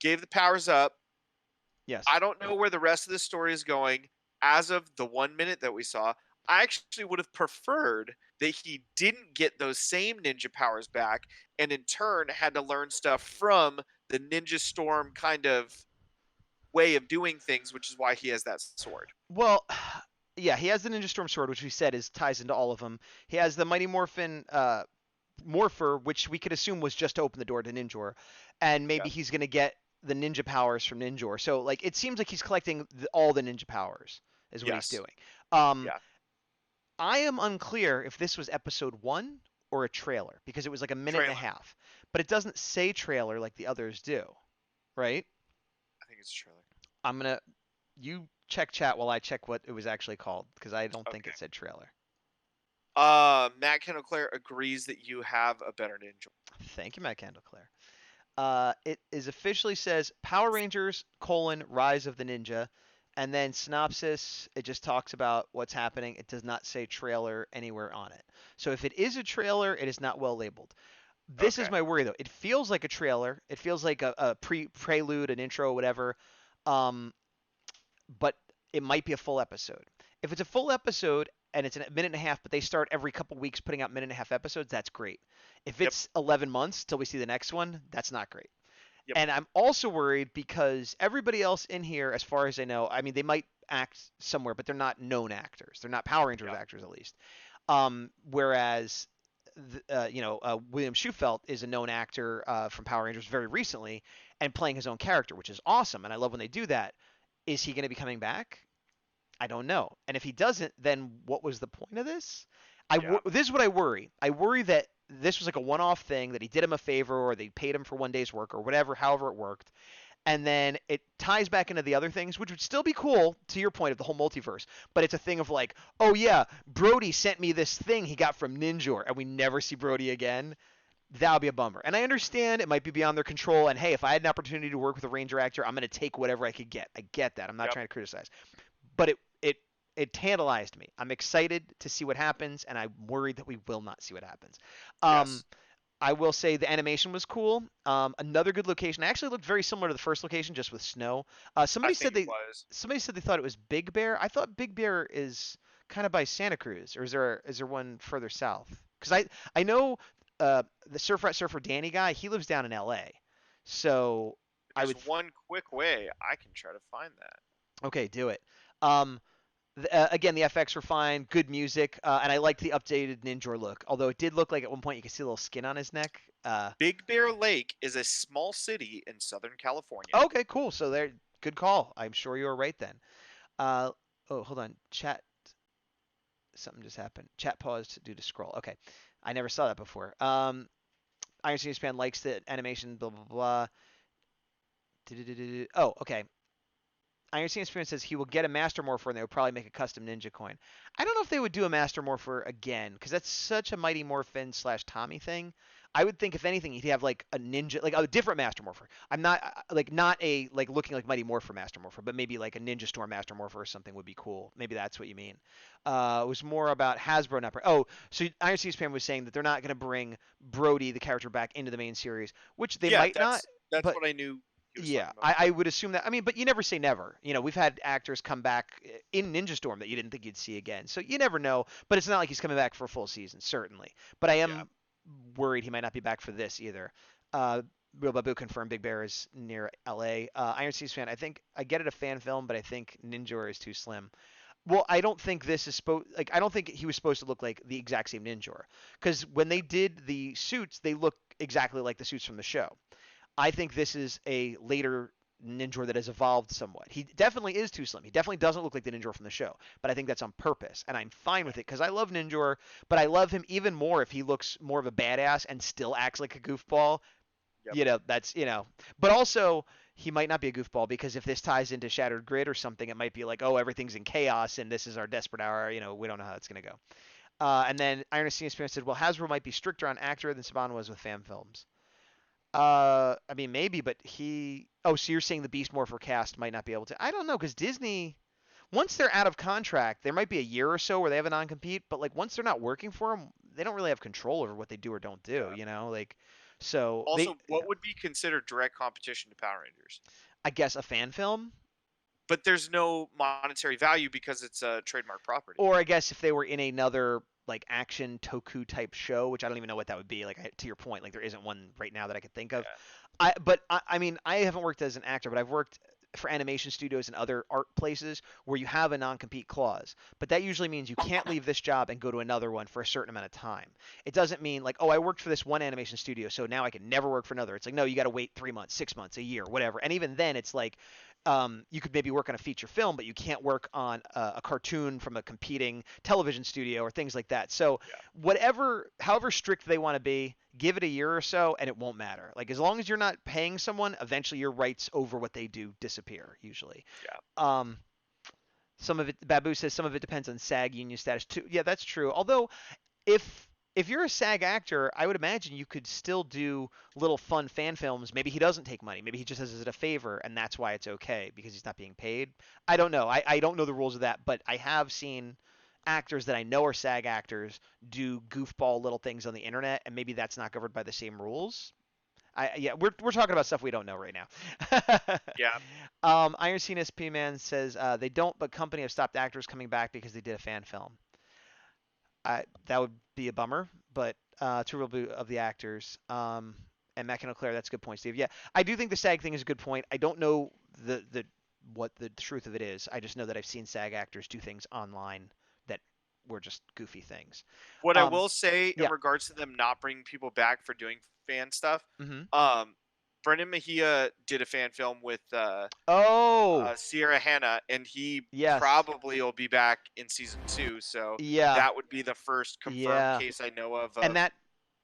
gave the powers up. Yes. I don't know where the rest of the story is going. As of the 1 minute that we saw, I actually would have preferred that he didn't get those same ninja powers back and in turn had to learn stuff from the Ninja Storm kind of way of doing things, which is why he has that sword. Well, yeah, he has the Ninja Storm sword, which we said ties into all of them. He has the Mighty Morphin Morpher, which we could assume was just to open the door to Ninjor, and maybe he's going to get the ninja powers from Ninjor. So, like, it seems like he's collecting all the ninja powers is what he's doing. I am unclear if this was episode 1 or a trailer, because it was like a minute and a half. But it doesn't say trailer like the others do, right? I think it's a trailer. You check chat while I check what it was actually called, because I don't think it said trailer. Matt Claire agrees that you have a better ninja. Thank you, Matt Claire. It is officially says Power Rangers: Rise of the Ninja, And then synopsis, it just talks about what's happening. It does not say trailer anywhere on it. So if it is a trailer, it is not well labeled. This is Okay. my worry though. It feels like a trailer. It feels like a prelude, an intro, whatever. Um, but it might be a full episode. If it's a full episode and it's a minute and a half, but they start every couple weeks putting out minute and a half episodes, that's great. If Yep. it's 11 months till we see the next one, that's not great. Yep. And I'm also worried because everybody else in here, as far as I know, I mean, they might act somewhere, but they're not known actors. They're not Power Rangers Yeah. actors, at least. Whereas, William Shufelt is a known actor from Power Rangers very recently and playing his own character, which is awesome. And I love when they do that. Is he going to be coming back? I don't know. And if he doesn't, then what was the point of this? Yeah. This is what I worry. I worry that this was like a one-off thing, that he did him a favor or they paid him for one day's work or whatever, however it worked. And then it ties back into the other things, which would still be cool to your point of the whole multiverse. But it's a thing of like, oh yeah, Brody sent me this thing he got from Ninjor, and we never see Brody again. That would be a bummer. And I understand it might be beyond their control. And hey, if I had an opportunity to work with a Ranger actor, I'm going to take whatever I could get. I get that. I'm not Yep. trying to criticize. But it tantalized me. I'm excited to see what happens, and I'm worried that we will not see what happens. Yes. I will say the animation was cool. Another good location. It actually looked very similar to the first location, just with snow. Somebody I said think it was. somebody said they thought it was Big Bear. I thought Big Bear is kind of by Santa Cruz, or is there one further south? Because I know the surfer Danny guy. He lives down in L.A. So I There's would one quick way I can try to find that. okay, do it. Again, the FX were fine, good music, and I liked the updated Ninja look. Although it did look like at one point you could see a little skin on his neck. Big Bear Lake is a small city in Southern California. Okay, cool. So there, good call. I'm sure you were right then. Oh, hold on. Chat. Something just happened. Chat paused due to scroll. Okay, I never saw that before. Iron Senior Span likes the animation. Blah blah blah. Oh, okay. Iron Senior Span says he will get a Master Morpher and they would probably make a custom Ninja coin. I don't know if they would do a Master Morpher again because that's such a Mighty Morphin / Tommy thing. I would think if anything he'd have like a ninja, like a different Master Morpher. I'm not not a like looking like Mighty Morpher Master Morpher, but maybe like a Ninja Storm Master Morpher or something would be cool. Maybe that's what you mean. It was more about Hasbro not. Oh, so Iron Sea Spam was saying that they're not going to bring Brody the character back into the main series, which they yeah, might that's, not. That's but- what I knew. he was Yeah, talking about. I would assume that. I mean, but you never say never. You know, we've had actors come back in Ninja Storm that you didn't think you'd see again. So you never know. But it's not like he's coming back for a full season, certainly. But I am worried he might not be back for this either. Real Babu confirmed Big Bear is near L.A. Iron Seas fan, I think I get it a fan film, but I think Ninja is too slim. Well, I don't think this is supposed like I don't think he was supposed to look like the exact same Ninja, because when they did the suits, they look exactly like the suits from the show. I think this is a later Ninja that has evolved somewhat. He definitely is too slim. He definitely doesn't look like the Ninja from the show, but I think that's on purpose, and I'm fine with it because I love Ninja, but I love him even more if he looks more of a badass and still acts like a goofball. Yep. You know, that's, but also he might not be a goofball because if this ties into Shattered Grid or something, it might be like, oh, everything's in chaos and this is our desperate hour. We don't know how it's going to go. And then Iron Scene Spirit said, well, Hasbro might be stricter on actor than Saban was with fan films. I mean, maybe, but so you're saying the Beast Morpher cast might not be able to. I don't know, because Disney, once they're out of contract, there might be a year or so where they have a non-compete, but like once they're not working for them, they don't really have control over what they do or don't do, so Also, what would be considered direct competition to Power Rangers? I guess a fan film, But there's no monetary value because it's a trademark property. or I guess if they were in another like action toku type show, which I don't even know what that would be. Like to your point, like there isn't one right now that I could think of. Yeah. I mean, I haven't worked as an actor, but I've worked for animation studios and other art places where you have a non-compete clause. But that usually means you can't leave this job and go to another one for a certain amount of time. It doesn't mean like, oh, I worked for this one animation studio, so now I can never work for another. It's like, no, you got to wait 3 months, 6 months, a year, whatever. And even then, it's like, you could maybe work on a feature film, but you can't work on a cartoon from a competing television studio or things like that. So however strict they want to be, give it a year or so and it won't matter. Like as long as you're not paying someone, eventually your rights over what they do disappear usually. Yeah. Some of it, Babu says some of it depends on SAG union status too. Yeah, that's true. Although if if you're a SAG actor, I would imagine you could still do little fun fan films. Maybe he doesn't take money. Maybe he just does it a favor, and that's why it's okay because he's not being paid. I don't know. I don't know the rules of that, but I have seen actors that I know are SAG actors do goofball little things on the internet, and maybe that's not governed by the same rules. Yeah, we're talking about stuff we don't know right now. Yeah. Iron Scene SP Man says they don't, but company have stopped actors coming back because they did a fan film. That would be a bummer, but to review of the actors. And Matt Leclerc, that's a good point, Steve. Yeah, I do think the SAG thing is a good point. I don't know what the truth of it is. I just know that I've seen SAG actors do things online that were just goofy things. What I will say in yeah. regards to them not bringing people back for doing fan stuff, Mm-hmm. Brendan Mejia did a fan film with Sierra Hanna, and he probably will be back in season 2. So that would be the first confirmed case I know of. And that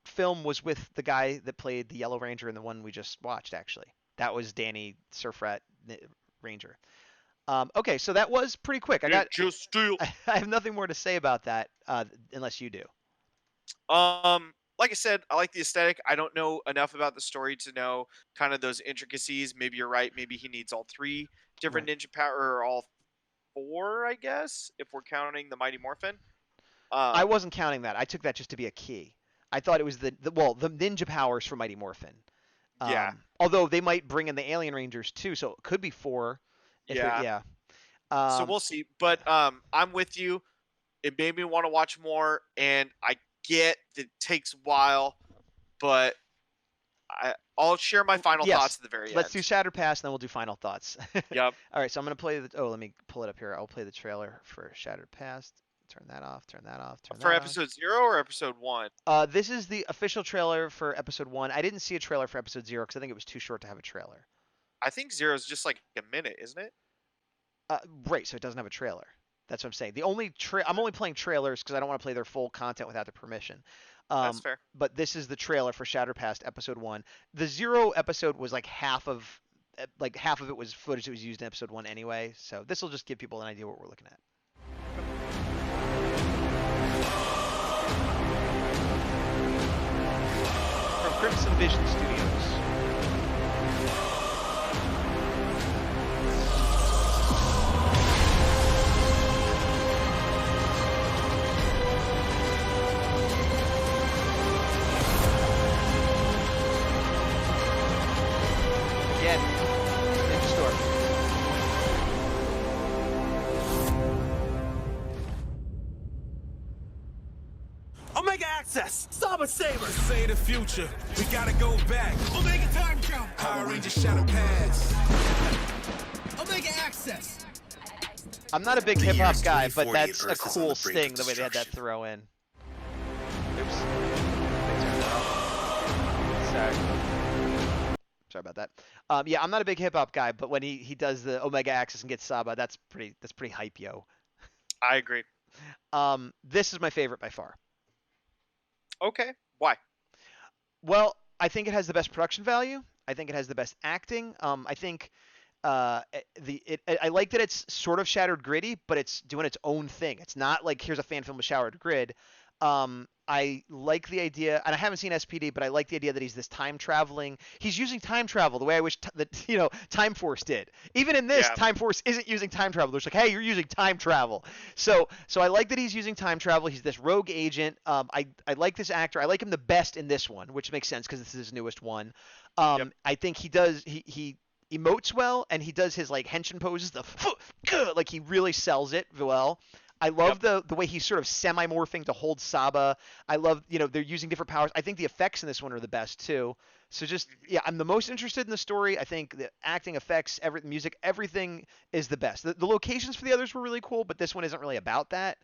film was with the guy that played the Yellow Ranger in the one we just watched. Actually, that was Danny Surfrat Ranger. Okay, so that was pretty quick. I have nothing more to say about that, unless you do. Like I said, I like the aesthetic. I don't know enough about the story to know kind of those intricacies. Maybe you're right. Maybe he needs all 3 different ninja power, or all 4, I guess, if we're counting the Mighty Morphin. I wasn't counting that. I took that just to be a key. I thought it was the ninja powers for Mighty Morphin. Yeah. Although they might bring in the Alien Rangers too, so it could be 4. Yeah. So we'll see. But I'm with you. It made me want to watch more, and I get that it takes a while, but I'll share my final thoughts at the very end. Let's do Shattered Past, and then we'll do final thoughts. Yep. All right, so I'm going to play the... Oh, let me pull it up here. I'll play the trailer for Shattered Past. Turn that off, turn that off, turn that off. For episode 0 or episode 1? This is the official trailer for episode 1. I didn't see a trailer for episode 0 because I think it was too short to have a trailer. I think 0 is just like a minute, isn't it? Right, so it doesn't have a trailer. That's what I'm saying. I'm only playing trailers because I don't want to play their full content without their permission. That's fair. But this is the trailer for Shattered Past episode 1. The 0 episode was like half of it was footage that was used in episode 1 anyway. So this will just give people an idea what we're looking at. From Crimson Vision Studios. Again, Ninja Store. Omega Access! Saba Saber! Say the future. We gotta go back. Omega Time Jump! Power Ranger Shadow Pass. Omega Access! I'm not a big hip hop guy, but that's a cool sting the way they had that throw in. Oops. Sorry about that. Yeah, I'm not a big hip hop guy, but when he does the Omega Access and gets Saba, that's pretty hype, yo. I agree. This is my favorite by far. Okay. Why? Well, I think it has the best production value. I think it has the best acting. I think I like that it's sort of Shattered Gritty, but it's doing its own thing. It's not like here's a fan film with Shattered Grid. I like the idea, and I haven't seen SPD, but I like the idea that he's this time traveling. He's using time travel the way I wish Time Force did. Even in this, Time Force isn't using time travel. They're just like, hey, you're using time travel. So I like that he's using time travel. He's this rogue agent. I like this actor. I like him the best in this one, which makes sense because this is his newest one. I think he emotes well, and he does his like henshin poses. Like he really sells it well. I love the way he's sort of semi-morphing to hold Saba. I love, they're using different powers. I think the effects in this one are the best too. So I'm the most interested in the story. I think the acting, effects, music, everything is the best. The locations for the others were really cool, but this one isn't really about that.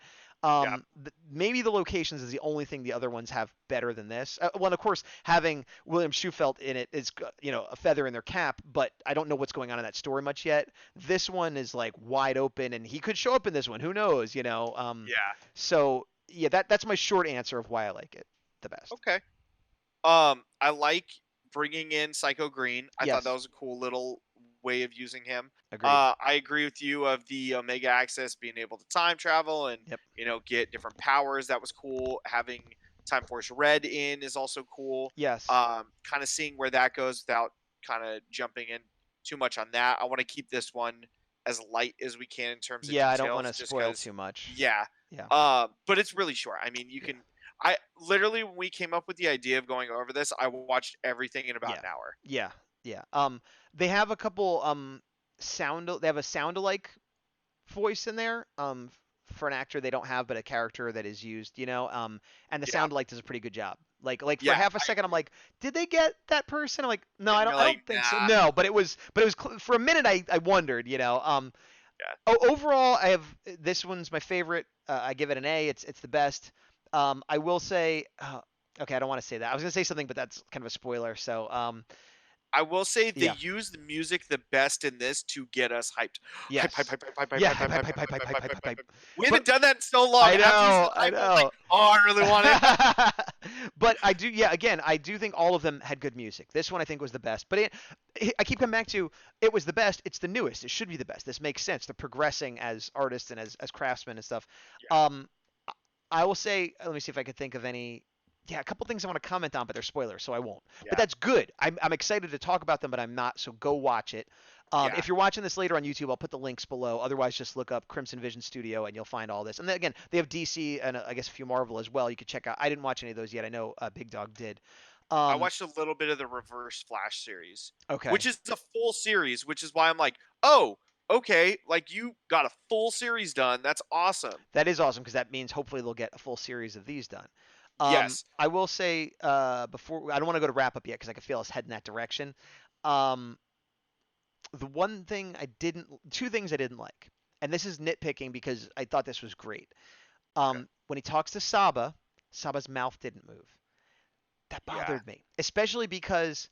Maybe the locations is the only thing the other ones have better than this. Well, and of course, having William Schufelt in it is, a feather in their cap, but I don't know what's going on in that story much yet. This one is like wide open, and he could show up in this one. Who knows, So, that's my short answer of why I like it the best. Okay. I like bringing in Psycho Green. I thought that was a cool little way of using him. Agreed. I agree with you of the Omega Access being able to time travel and get different powers. That was cool. Having Time Force Red in is also cool. Yes. Kind of seeing where that goes without kind of jumping in too much on that. I want to keep this one as light as we can in terms of Yeah, details. I don't want to just spoil 'cause- too much. Yeah. Yeah. But it's really short. I mean, you can. I literally, when we came up with the idea of going over this, I watched everything in about an hour. Yeah. Yeah. They have a couple they have a sound-alike voice in there. For an actor they don't have, but a character that is used, you know. And the sound-alike does a pretty good job. Like for Yeah, half a second, I'm like, did they get that person? I'm like, no, And I don't. you're I like, don't think so. "Nah." No, but it was for a minute. I wondered, you know. Overall, I have this one's my favorite. I give it an A. It's the best. I will say, okay, I don't want to say that. I was gonna say something, but that's kind of a spoiler. So, I will say they Yeah. use the music the best in this to get us hyped. Yes. Hype, hype, hype, hype, hype, Yeah, hype, hype, hype, hype, hype, hype, hype, hype. We haven't done that in so long. I After you know, said I hype, was like, know. oh, I really want it. But I do, yeah. Again, I do think all of them had good music. This one I think was the best. But I keep coming back to it was the best. It's the newest. It should be the best. This makes sense. They're progressing as artists and as craftsmen and stuff. I will say, let me see if I could think of any. Yeah, a couple things I want to comment on, but they're spoilers, so I won't. But that's good. I'm excited to talk about them, but I'm not. So go watch it. If you're watching this later on YouTube, I'll put the links below. Otherwise, just look up Crimson Vision Studio and you'll find all this. And then again, they have DC and I guess a few Marvel as well. You could check out. I didn't watch any of those yet. I know Big Dog did. I watched a little bit of the Reverse Flash series. Okay. Which is a full series, which is why I'm like, oh, okay, like you got a full series done. That's awesome. That is awesome because that means hopefully they'll get a full series of these done. Yes. I will say before I don't want to go to wrap up yet because I can feel us heading that direction. The one thing two things I didn't like, and this is nitpicking because I thought this was great. When he talks to Saba, Saba's mouth didn't move. That bothered me, especially because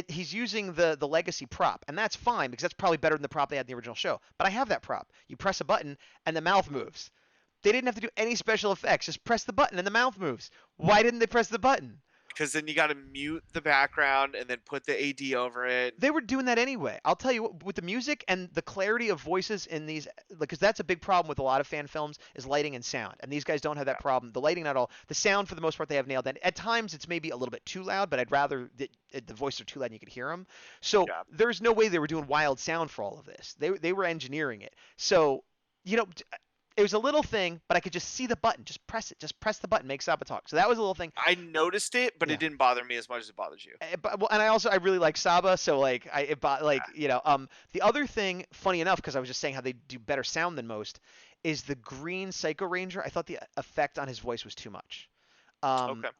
he's using the legacy prop, and that's fine because that's probably better than the prop they had in the original show. But I have that prop. You press a button and the mouth moves. They didn't have to do any special effects. Just press the button and the mouth moves. Why didn't they press the button? Because then you got to mute the background and then put the AD over it. They were doing that anyway. I'll tell you what, with the music and the clarity of voices in these, because that's a big problem with a lot of fan films is lighting and sound. And these guys don't have that problem. The lighting, not all. The sound, for the most part, they have nailed. And at times, it's maybe a little bit too loud, but I'd rather the voices are too loud and you could hear them. So there's no way they were doing wild sound for all of this. They were engineering it. So, you know, it was a little thing, but I could just see the button. Just press it. Just press the button. Make Saba talk. So that was a little thing. I noticed it, but it didn't bother me as much as it bothers you. And I really like Saba, so like you know. The other thing, funny enough, because I was just saying how they do better sound than most, is the green Psycho Ranger. I thought the effect on his voice was too much.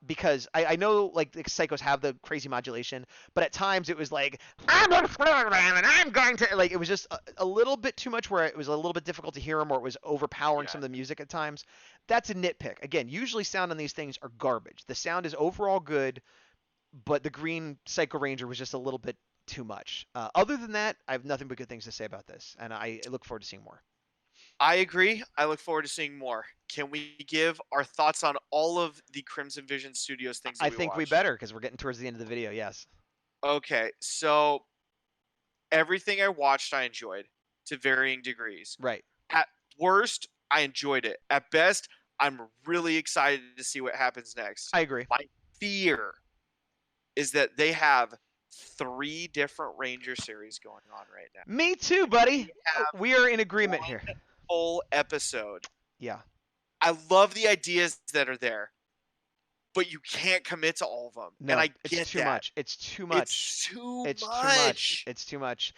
Because I know like the psychos have the crazy modulation, but at times it was like I'm going to like it was just a little bit too much where it was a little bit difficult to hear him or it was overpowering some of the music at times. That's a nitpick. Again, usually sound on these things are garbage. The sound is overall good, but the green Psycho Ranger was just a little bit too much. Other than that, I have nothing but good things to say about this, and I look forward to seeing more. I agree. I look forward to seeing more. Can we give our thoughts on all of the Crimson Vision Studios things that I think we better because we're getting towards the end of the video. Yes. Okay, so everything I watched, I enjoyed to varying degrees. Right. At worst, I enjoyed it. At best, I'm really excited to see what happens next. I agree. My fear is that they have 3 different Ranger series going on right now. Me too, buddy. We are in agreement here. Full episode. Yeah. I love the ideas that are there, but you can't commit to all of them. No, and I it's get too that. much. It's too much. It's too It's much. too much. It's too much.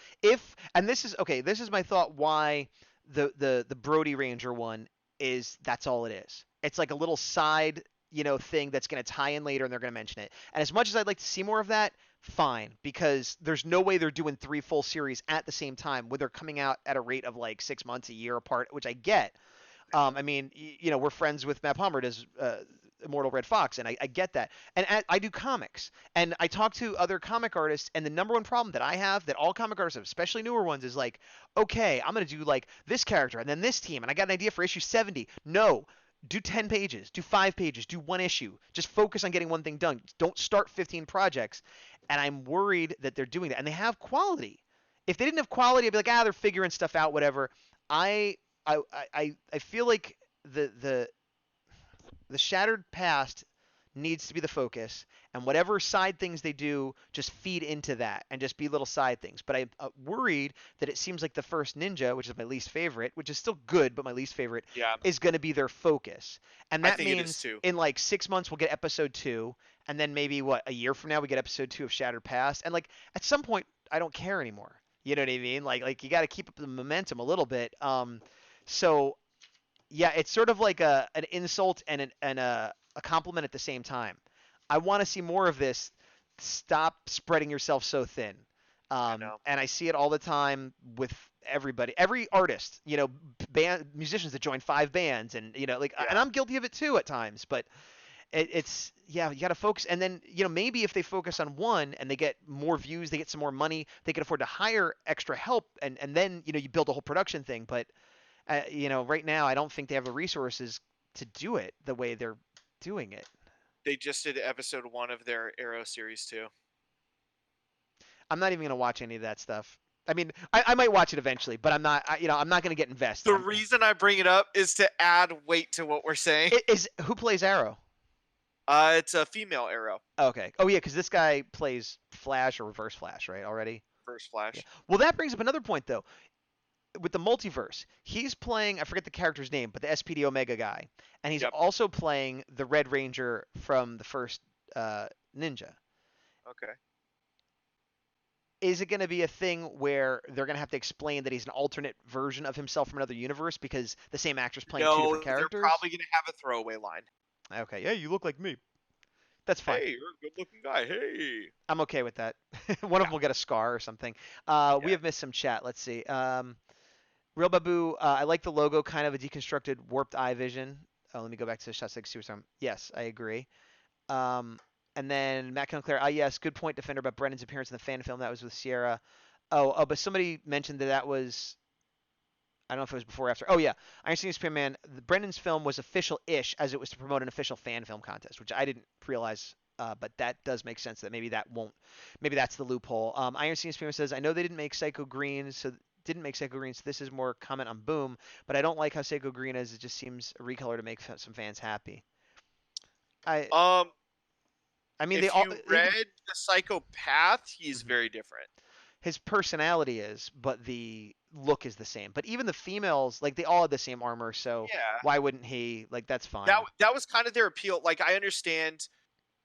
And this is okay. This is my thought. Why the Brody Ranger one is that's all it is. It's like a little side thing that's going to tie in later, and they're going to mention it. And as much as I'd like to see more of that, fine, because there's no way they're doing 3 full series at the same time when they're coming out at a rate of like 6 months a year apart, which I get. I mean, we're friends with Matt Palmer, does Immortal Red Fox, and I get that. And I do comics, and I talk to other comic artists, and the number one problem that I have, that all comic artists have, especially newer ones, is like, okay, I'm going to do like this character and then this team, and I got an idea for issue 70. No. Do 10 pages, do 5 pages, do 1 issue. Just focus on getting one thing done. Don't start 15 projects. And I'm worried that they're doing that. And they have quality. If they didn't have quality, I'd be like, they're figuring stuff out, whatever. I feel like the Shattered Past needs to be the focus, and whatever side things they do, just feed into that and just be little side things. But I'm worried that it seems like the first Ninja, which is my least favorite, which is still good, but my least favorite, Yeah, is going to be their focus. And I that think it is means too. in like 6 months we'll get episode 2, and then maybe a year from now we get episode 2 of Shattered Past, and like at some point I don't care anymore. You know what I mean? Like you got to keep up the momentum a little bit. So yeah, it's sort of like an insult and a compliment at the same time. I want to see more of this. Stop spreading yourself so thin. know. And I see it all the time with everybody, every artist, band musicians that join 5 bands, and like, and I'm guilty of it too at times. But it's yeah, you got to focus, and then maybe if they focus on one and they get more views, they get some more money, they can afford to hire extra help, and then you build a whole production thing. But right now I don't think they have the resources to do it the way they're doing it. They just did episode 1 of their Arrow series too. I'm not even gonna watch any of that stuff. I mean, I might watch it eventually, but I'm not. I'm not gonna get invested. The reason I bring it up is to add weight to what we're saying. Who plays Arrow? It's a female Arrow. Okay. Oh yeah, because this guy plays Flash or Reverse Flash, right? Already. First Flash. Yeah. Well, that brings up another point though. With the multiverse, he's playing, I forget the character's name, but the SPD Omega guy, and he's also playing the Red Ranger from the first Ninja. Okay. Is it going to be a thing where they're going to have to explain that he's an alternate version of himself from another universe because the same actor's playing two different characters? They're probably going to have a throwaway line. Okay, yeah, you look like me. That's fine. Hey, you're a good-looking guy. Hey. I'm okay with that. One of them will get a scar or something. We have missed some chat. Let's see. Real Babu, I like the logo, kind of a deconstructed, warped eye vision. Oh, let me go back to the shots like Superstar. Yes, I agree. And then Matt Conclair, yes, good point, Defender, about Brendan's appearance in the fan film. That was with Sierra. But somebody mentioned that was, I don't know if it was before or after. Oh, yeah. Iron Skin Superman, Brendan's film was official-ish as it was to promote an official fan film contest, which I didn't realize, but that does make sense that maybe that's the loophole. Iron Skin Superman says, I know they didn't make Psycho Green, so this is more comment on Boom, but I don't like how Psycho Green is. It just seems a recolor to make some fans happy. I mean, if you read the Psychopath, he's very different. His personality is, but the look is the same. But even the females, like, they all have the same armor, so why wouldn't he? Like, that's fine. That was kind of their appeal. Like, I understand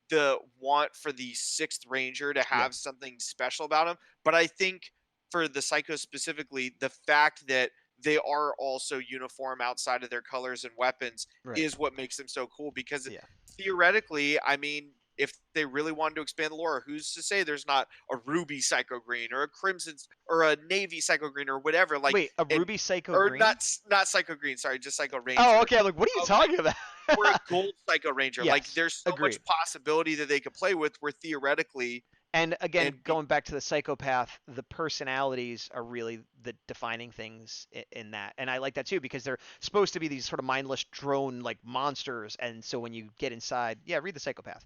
the want for the 6th Ranger to have something special about him, but I think for the Psycho specifically, the fact that they are also uniform outside of their colors and weapons is what makes them so cool, because theoretically, I mean, if they really wanted to expand the lore, who's to say there's not a ruby Psycho Green or a crimson or a navy Psycho Green or whatever? Like, wait, ruby Psycho Green? Or not Psycho Green, sorry, just Psycho Ranger. Oh, okay. Like, what are you talking about? Or a gold Psycho Ranger. Like, there's so much possibility that they could play with where theoretically. And again, going back to the Psychopath, the personalities are really the defining things in that. And I like that too, because they're supposed to be these sort of mindless drone like monsters. And so when you get inside, read the Psychopath.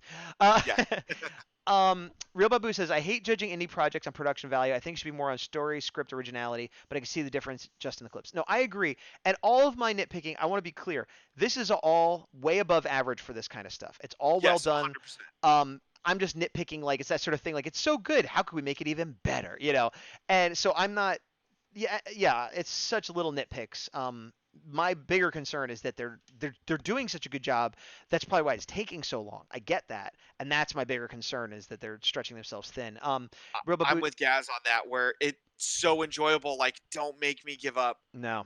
Real Babu says, I hate judging indie projects on production value. I think it should be more on story, script, originality, but I can see the difference just in the clips. No, I agree. And all of my nitpicking, I want to be clear, this is all way above average for this kind of stuff. It's all well done. 100%. I'm just nitpicking, like, it's that sort of thing. Like, it's so good. How could we make it even better? And so I'm not. Yeah. It's such little nitpicks. My bigger concern is that they're doing such a good job. That's probably why it's taking so long. I get that, and that's my bigger concern, is that they're stretching themselves thin. Real Babu, I'm with Gaz on that, where it's so enjoyable. Like, don't make me give up. No.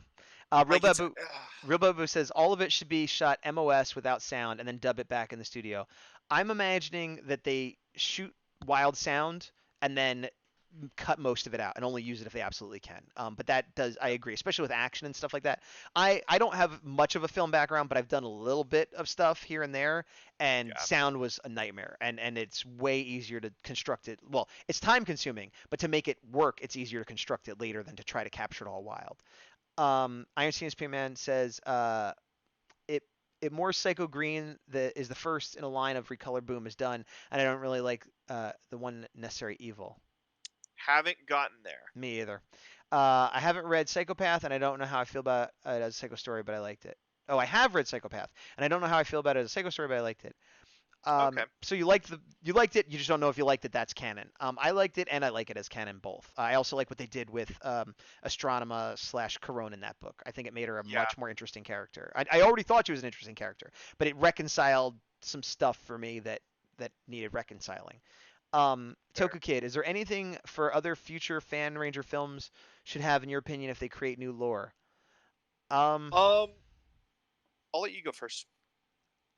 Real Babu says all of it should be shot MOS without sound and then dub it back in the studio. I'm imagining that they shoot wild sound and then cut most of it out and only use it if they absolutely can. But that does, I agree, especially with action and stuff like that. I don't have much of a film background, but I've done a little bit of stuff here and there, and sound was a nightmare. And it's way easier to construct it. Well, it's time consuming, but to make it work, it's easier to construct it later than to try to capture it all wild. Iron Skin Man says, it more Psycho Green that is the first in a line of recolor Boom is done, and I don't really like the one Necessary Evil. Haven't gotten there. Me either. I haven't read Psychopath, and I don't know how I feel about it as a Psycho Story, but I liked it. Oh, I have read Psychopath, and I don't know how I feel about it as a Psycho Story, but I liked it. Okay. So you liked it. You just don't know if you liked it. That's canon. I liked it, and I like it as canon both. I also like what they did with Astronema / Corone in that book. I think it made her a Yeah. much more interesting character. I already thought she was an interesting character, but it reconciled some stuff for me that needed reconciling. Fair. Toku Kid, is there anything for other future Fan Ranger films should have in your opinion if they create new lore? Um, I'll let you go first.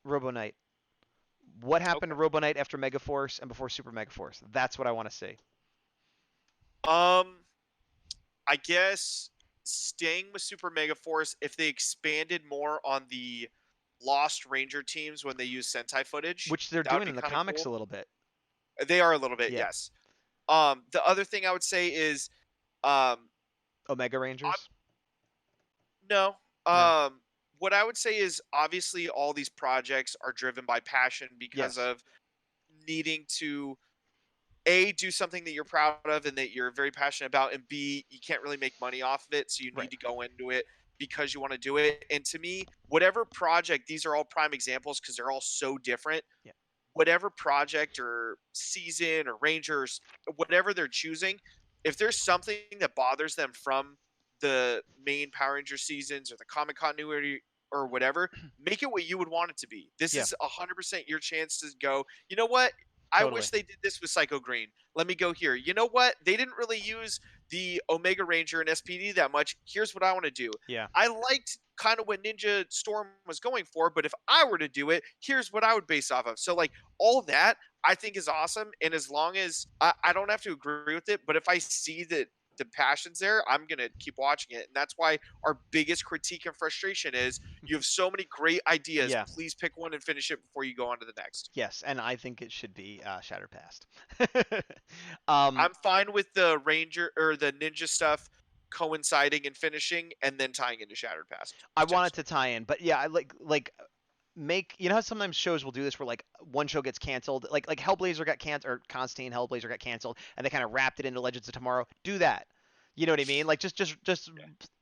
Robo Knight. What happened Okay. to Robo Knight after Megaforce and before Super Megaforce? That's what I want to see. I guess staying with Super Mega Force, if they expanded more on the Lost Ranger teams when they use Sentai footage, Which they're that would doing be in the kind of comics cool. a little bit. They are a little bit, Yeah. yes. The other thing I would say is, Omega Rangers. no. No. What I would say is obviously all these projects are driven by passion because Yes. of needing to A, do something that you're proud of and that you're very passionate about, and B, you can't really make money off of it, so you Right. need to go into it because you want to do it. And to me, whatever project, these are all prime examples because they're all so different. Yeah. Whatever project or season or Rangers, whatever they're choosing, if there's something that bothers them from the main Power Ranger seasons or the comic continuity or whatever, make it what you would want it to be. This Yeah. is 100% your chance to go, you know what? I Totally. wish they did this with Psycho Green. Let me go here. You know what? They didn't really use the Omega Ranger and SPD that much. Here's what I want to do. Yeah. I liked kind of what Ninja Storm was going for, but if I were to do it, here's what I would base off of. So, like, all that I think is awesome. And as long as I don't have to agree with it, but if I see that the passion's there, I'm going to keep watching it. And that's why our biggest critique and frustration is you have so many great ideas. Yeah. Please pick one and finish it before you go on to the next. Yes, and I think it should be Shattered Past. I'm fine with the Ranger or the Ninja stuff coinciding and finishing and then tying into Shattered Past. I want it to tie in, but yeah, I like make, you know how sometimes shows will do this where like one show gets canceled, like Hellblazer got canceled, or Constantine Hellblazer got canceled, and they kind of wrapped it into Legends of Tomorrow. Do that. You know what I mean? Like just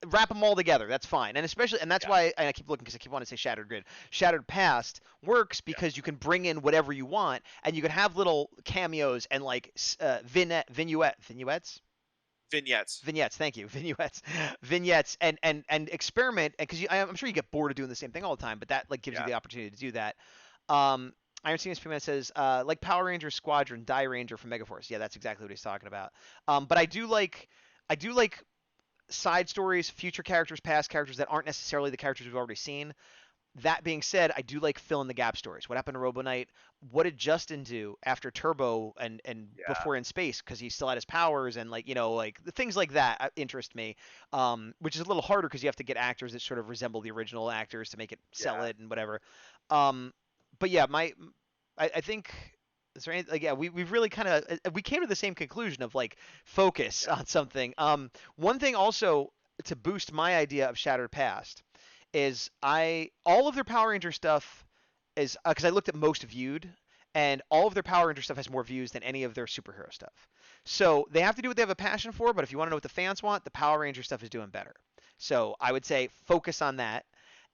wrap them all together. That's fine. And especially, and that's why I keep looking because I keep wanting to say Shattered Grid. Shattered Past works because you can bring in whatever you want, and you can have little cameos and like vignettes. Thank you. Vignettes, and experiment, because I'm sure you get bored of doing the same thing all the time, but that like gives you the opportunity to do that. Iron Stevens Freeman says, like Power Ranger Squadron, Die Ranger from Megaforce. Yeah, that's exactly what he's talking about. But I do like side stories, future characters, past characters that aren't necessarily the characters we've already seen. That being said, I do like fill in the gap stories. What happened to Robo Knight? What did Justin do after Turbo and before in space? Because he still had his powers, and like the things like that interest me. Which is a little harder because you have to get actors that sort of resemble the original actors to make it sell it and whatever. But yeah, I think. Is there any, like, yeah, we've really kind of we came to the same conclusion of like focus on something. One thing also to boost my idea of Shattered Past is all of their Power Ranger stuff is because I looked at most viewed, and all of their Power Ranger stuff has more views than any of their superhero stuff. So they have to do what they have a passion for, but if you want to know what the fans want, the Power Ranger stuff is doing better. So I would say focus on that.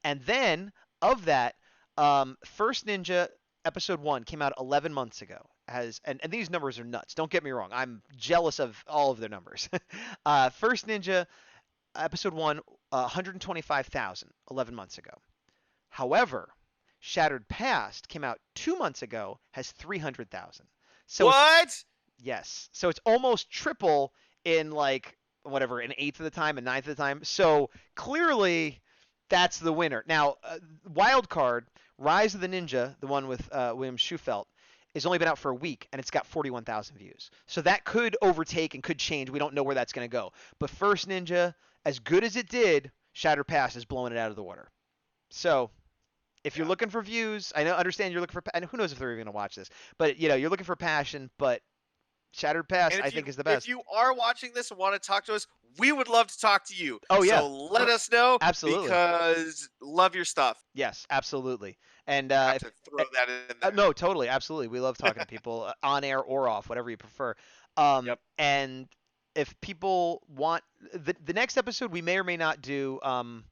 And then of that, First Ninja episode 1 came out 11 months ago. And these numbers are nuts. Don't get me wrong. I'm jealous of all of their numbers. First Ninja episode 1, 125,000 11 months ago. However, Shattered Past came out 2 months ago, has 300,000. So what? Yes. So it's almost triple in like whatever, an eighth of the time, a ninth of the time. So clearly that's the winner. Now, wild card, Rise of the Ninja, the one with William Schufelt, has only been out for a week, and it's got 41,000 views. So that could overtake and could change. We don't know where that's going to go. But First Ninja, as good as it did, Shattered Past is blowing it out of the water. So if you're looking for views, understand you're looking for, and who knows if they're even going to watch this, but you're looking for passion, but Shattered Past, I think, is the best. If you are watching this and want to talk to us, we would love to talk to you. Oh, yeah. So let us know. Absolutely. Because love your stuff. Yes, absolutely. And I have to throw that in there. no, totally, absolutely. We love talking to people on air or off, whatever you prefer. And if people want the next episode, we may or may not do I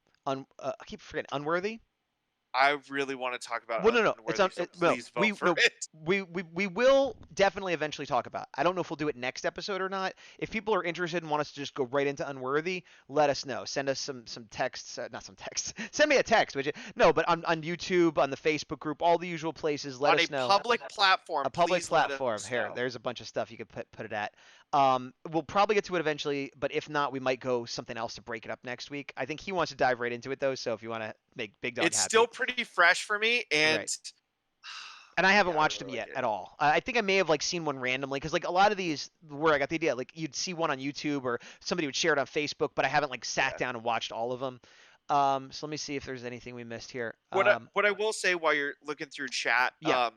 keep forgetting Unworthy. I really want to talk about Well, no, it's Unworthy, so no. please vote for it. We will definitely eventually talk about it. I don't know if we'll do it next episode or not. If people are interested and want us to just go right into Unworthy, let us know. Send us some texts, not some texts. Send me a text, would you? No, but on YouTube, on the Facebook group, all the usual places. Let On us a know. public platform, A public please platform. let us Here, know. there's a bunch of stuff you could put it at. We'll probably get to it eventually, but if not, we might go something else to break it up next week. I think he wants to dive right into it though, so if you want to make Big Dog It's happy. still pretty fresh for me, and Right. And I haven't yeah, watched really them like yet it. at all. I think I may have like seen one randomly because like a lot of these where I got the idea, like you'd see one on YouTube or somebody would share it on Facebook, but I haven't like sat down and watched all of them. So let me see if there's anything we missed here. What I will say while you're looking through chat, Yeah.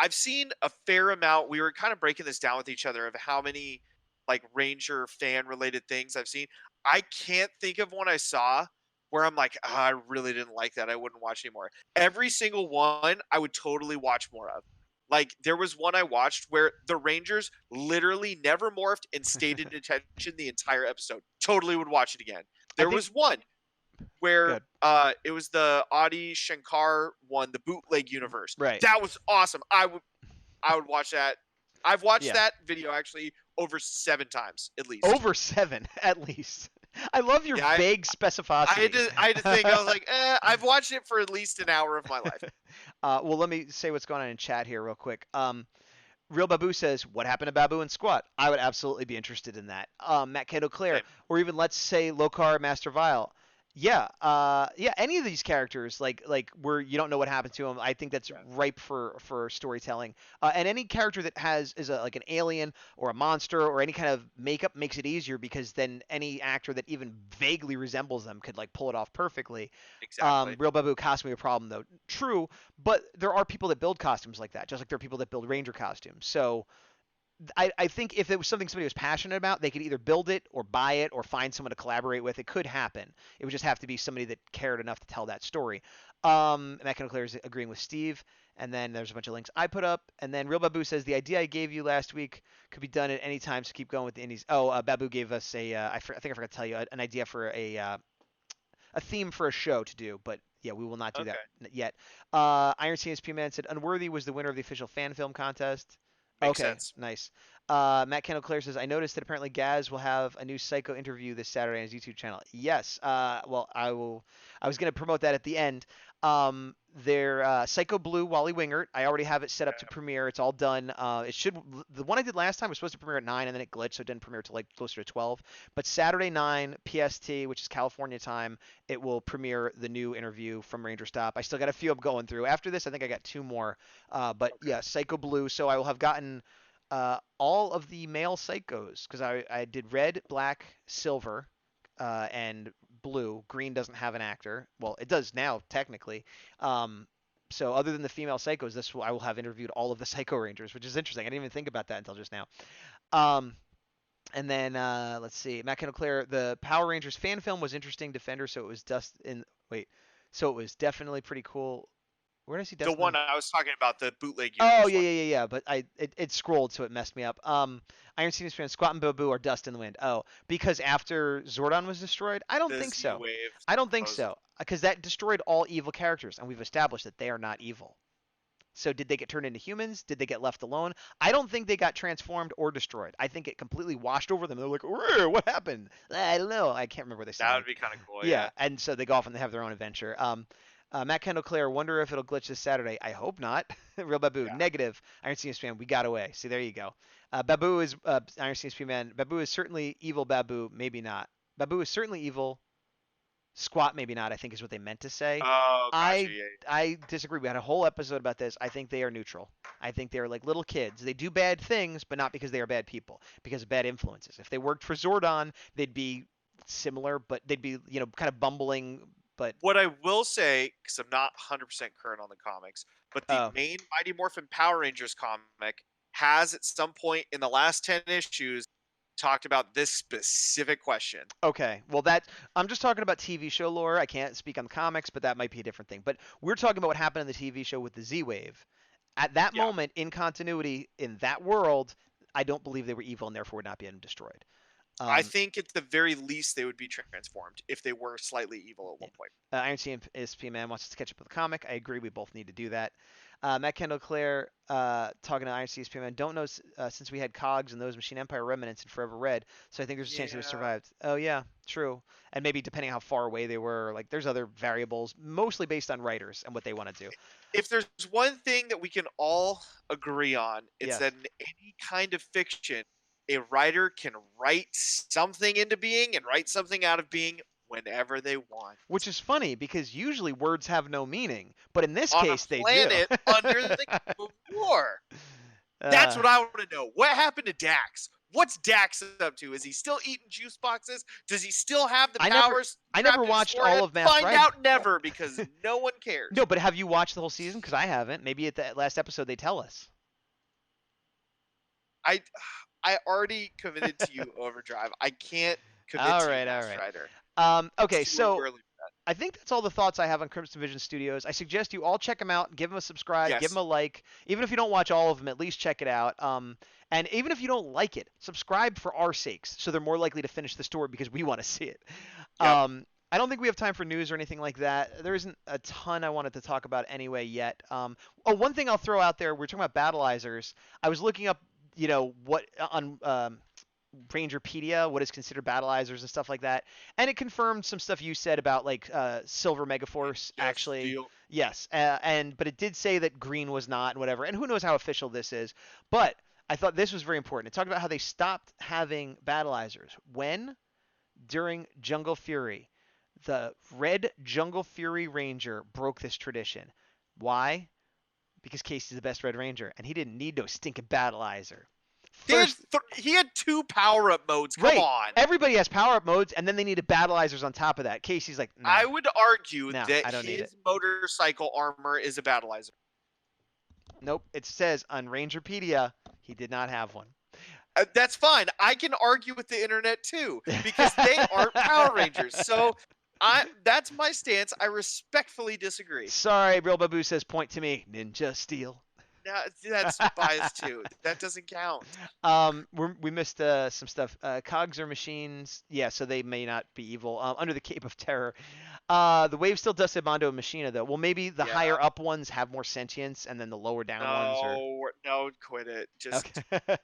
I've seen a fair amount. We were kind of breaking this down with each other of how many like Ranger fan related things I've seen. I can't think of one I saw where I'm like, "Ah, I really didn't like that. I wouldn't watch anymore." Every single one I would totally watch more of. Like there was one I watched where the Rangers literally never morphed and stayed in detention the entire episode. Totally would watch it again. There was one where it was the Adi Shankar one, the bootleg universe. Right. That was awesome. I would watch that. I've watched Yeah. that video actually over 7 times at least. Over 7 at least. I love your vague specificity. I had to think. I was like, I've watched it for at least an hour of my life. Well, let me say what's going on in chat here real quick. Real Babu says, what happened to Babu and Squat? I would absolutely be interested in that. Matt Kendo Claire, Same. or even let's say Lokar Master Vile. Yeah, any of these characters, like where you don't know what happened to them, I think that's ripe for storytelling. And any character that is like an alien or a monster or any kind of makeup makes it easier because then any actor that even vaguely resembles them could like pull it off perfectly. Exactly. Real Babu costume a problem though. True, but there are people that build costumes like that, just like there are people that build Ranger costumes. So I think if it was something somebody was passionate about, they could either build it or buy it or find someone to collaborate with. It could happen. It would just have to be somebody that cared enough to tell that story. Matt Kendo Claire is agreeing with Steve. And then there's a bunch of links I put up. And then Real Babu says the idea I gave you last week could be done at any time, so keep going with the indies. Oh, Babu gave us I think I forgot to tell you an idea for a theme for a show to do, but yeah, we will not do that yet. Iron CSP Man said Unworthy was the winner of the official fan film contest. Makes sense. Nice. Matt Kendall Claire says, I noticed that apparently Gaz will have a new Psycho interview this Saturday on his YouTube channel. Yes. Well, I was going to promote that at the end. Their Psycho Blue Wally Wingert. I already have it set up to premiere. It's all done. The one I did last time was supposed to premiere at 9 and then it glitched, so it didn't premiere till like closer to 12. But Saturday 9 PST, which is California time, it will premiere the new interview from Ranger Stop. I still got a few I'm going through. After this, I think I got 2 more. But yeah, Psycho Blue. So I will have gotten all of the male psychos because I did red, black, silver, and blue. Green doesn't have an actor. Well, it does now technically. So other than the female psychos, I will have interviewed all of the Psycho Rangers, which is interesting. I didn't even think about that until just now. And then let's see, Matt Kendall Claire, the Power Rangers fan film was interesting. Defender, so it was so it was definitely pretty cool. Where did I see The Dustin? one I was talking about, the bootleg. Oh universe one. yeah. But it scrolled, so it messed me up. Iron Phoenix fan, Squat and Babu are dust in the wind. Oh, because after Zordon was destroyed, I don't think so. Z-Wave I don't think proposal. so, because that destroyed all evil characters, and we've established that they are not evil. So did they get turned into humans? Did they get left alone? I don't think they got transformed or destroyed. I think it completely washed over them. They're like, what happened? I don't know. I can't remember what they said. That would be kind of cool. Yeah, and so they go off and they have their own adventure. Matt Kendall Claire, wonder if it'll glitch this Saturday. I hope not. Real Babu, negative. Iron CSP Man, we got away. See, there you go. Babu is Iron CSP Man. Babu is certainly evil. Babu, maybe not. Babu is certainly evil. Squat, maybe not. I think is what they meant to say. Oh, gotcha, I disagree. We had a whole episode about this. I think they are neutral. I think they're like little kids. They do bad things, but not because they are bad people. Because of bad influences. If they worked for Zordon, they'd be similar, but they'd be kind of bumbling. But what I will say, because I'm not 100% current on the comics, but the main Mighty Morphin Power Rangers comic has at some point in the last 10 issues talked about this specific question. Okay, well I'm just talking about TV show lore. I can't speak on the comics, but that might be a different thing. But we're talking about what happened in the TV show with the Z-Wave. At that moment, in continuity, in that world, I don't believe they were evil and therefore would not be destroyed. I think at the very least they would be transformed if they were slightly evil at one point. Iron CSP Man wants us to catch up with the comic. I agree. We both need to do that. Matt Kendall Claire talking to Iron CSP Man. Don't know since we had Cogs and those Machine Empire remnants in Forever Red, so I think there's a chance they would have survived. Oh yeah, true. And maybe depending how far away they were, like there's other variables, mostly based on writers and what they want to do. If there's one thing that we can all agree on, it's that in any kind of fiction, a writer can write something into being and write something out of being whenever they want. Which is funny because usually words have no meaning, but in this On case a they planet do. under the Cave of War. That's what I want to know. What happened to Dax? What's Dax up to? Is he still eating juice boxes? Does he still have the powers? I never watched all of Mass Find Rider. out never because no one cares. No, but have you watched the whole season? Because I haven't. Maybe at the last episode they tell us. I already committed to you, Overdrive. I can't commit All to right, you, Mass all right. Rider. Okay, It's too so early for that. I think that's all the thoughts I have on Crimson Vision Studios. I suggest you all check them out, give them a subscribe, give Yes. them a like. Even if you don't watch all of them, at least check it out. And even if you don't like it, subscribe for our sakes, so they're more likely to finish the story because we want to see it. Yep. I don't think we have time for news or anything like that. There isn't a ton I wanted to talk about anyway yet. One thing I'll throw out there, we're talking about battleizers. I was looking up, what on Rangerpedia, what is considered battleizers and stuff like that, and it confirmed some stuff you said about like Silver Megaforce actually. Steel. Yes, but it did say that green was not and whatever, and who knows how official this is. But I thought this was very important. It talked about how they stopped having battleizers when during Jungle Fury. The red Jungle Fury Ranger broke this tradition. Why? Because Casey's the best Red Ranger, and he didn't need no stinking battleizer. He had 2 power-up modes. Come Right. on. Everybody has power-up modes, and then they needed battleizers on top of that. Casey's like, no. I would argue No, that I don't need his it. motorcycle armor is a battleizer. Nope. It says on Rangerpedia he did not have one. That's fine. I can argue with the internet too because they aren't Power Rangers. So that's my stance. I respectfully disagree. Sorry, Real Babu says, point to me. Ninja Steel. No, that's biased too. That doesn't count. We missed some stuff. Cogs are machines. Yeah, so they may not be evil. Under the Cape of Terror. The wave still does say Mondo and Machina, though. Well, maybe the higher up ones have more sentience, and then the lower down ones No, quit it. Just Okay.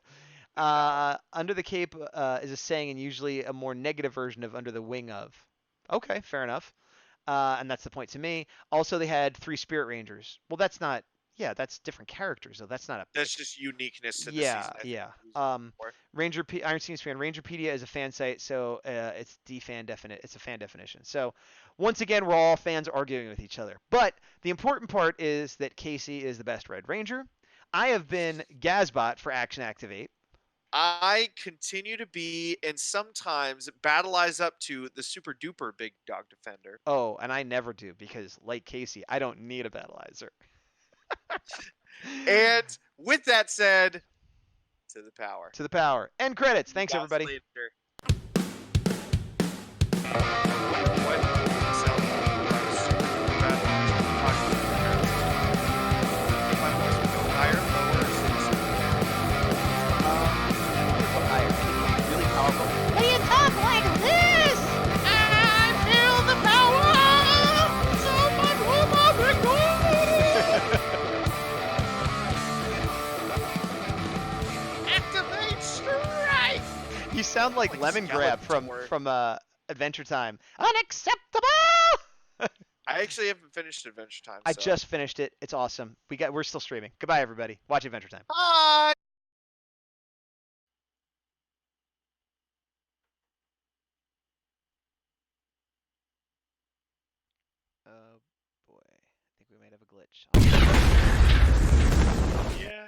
Under the Cape is a saying and usually a more negative version of Under the Wing of. Okay, fair enough. And that's the point to me. Also, they had 3 Spirit Rangers. Well, that's not. Yeah, that's different characters, though. That's not a. that's just uniqueness to the Yeah, season. I think yeah. it was before. Iron Team's fan. Rangerpedia is a fan site, so it's It's a fan definition. So once again, we're all fans arguing with each other. But the important part is that Casey is the best Red Ranger. I have been Gazbot for Action Activate. I continue to be, and sometimes battleize up to the super duper big Dawg Defender. Oh, and I never do because, like Casey, I don't need a battleizer. And with that said, to the power. To the power. End credits. Thanks, Guys everybody. later. What? So, super battleizer. My voice would go higher, lower, Really powerful. What do you talk like this? I feel the power. So much Activate strike! You sound like Like Lemongrab Skeletor. from Adventure Time. Unacceptable! I actually haven't finished Adventure Time. I so. just finished it. It's awesome. We're still streaming. Goodbye, everybody. Watch Adventure Time. Bye! Oh boy, I think we might have a glitch. Yeah.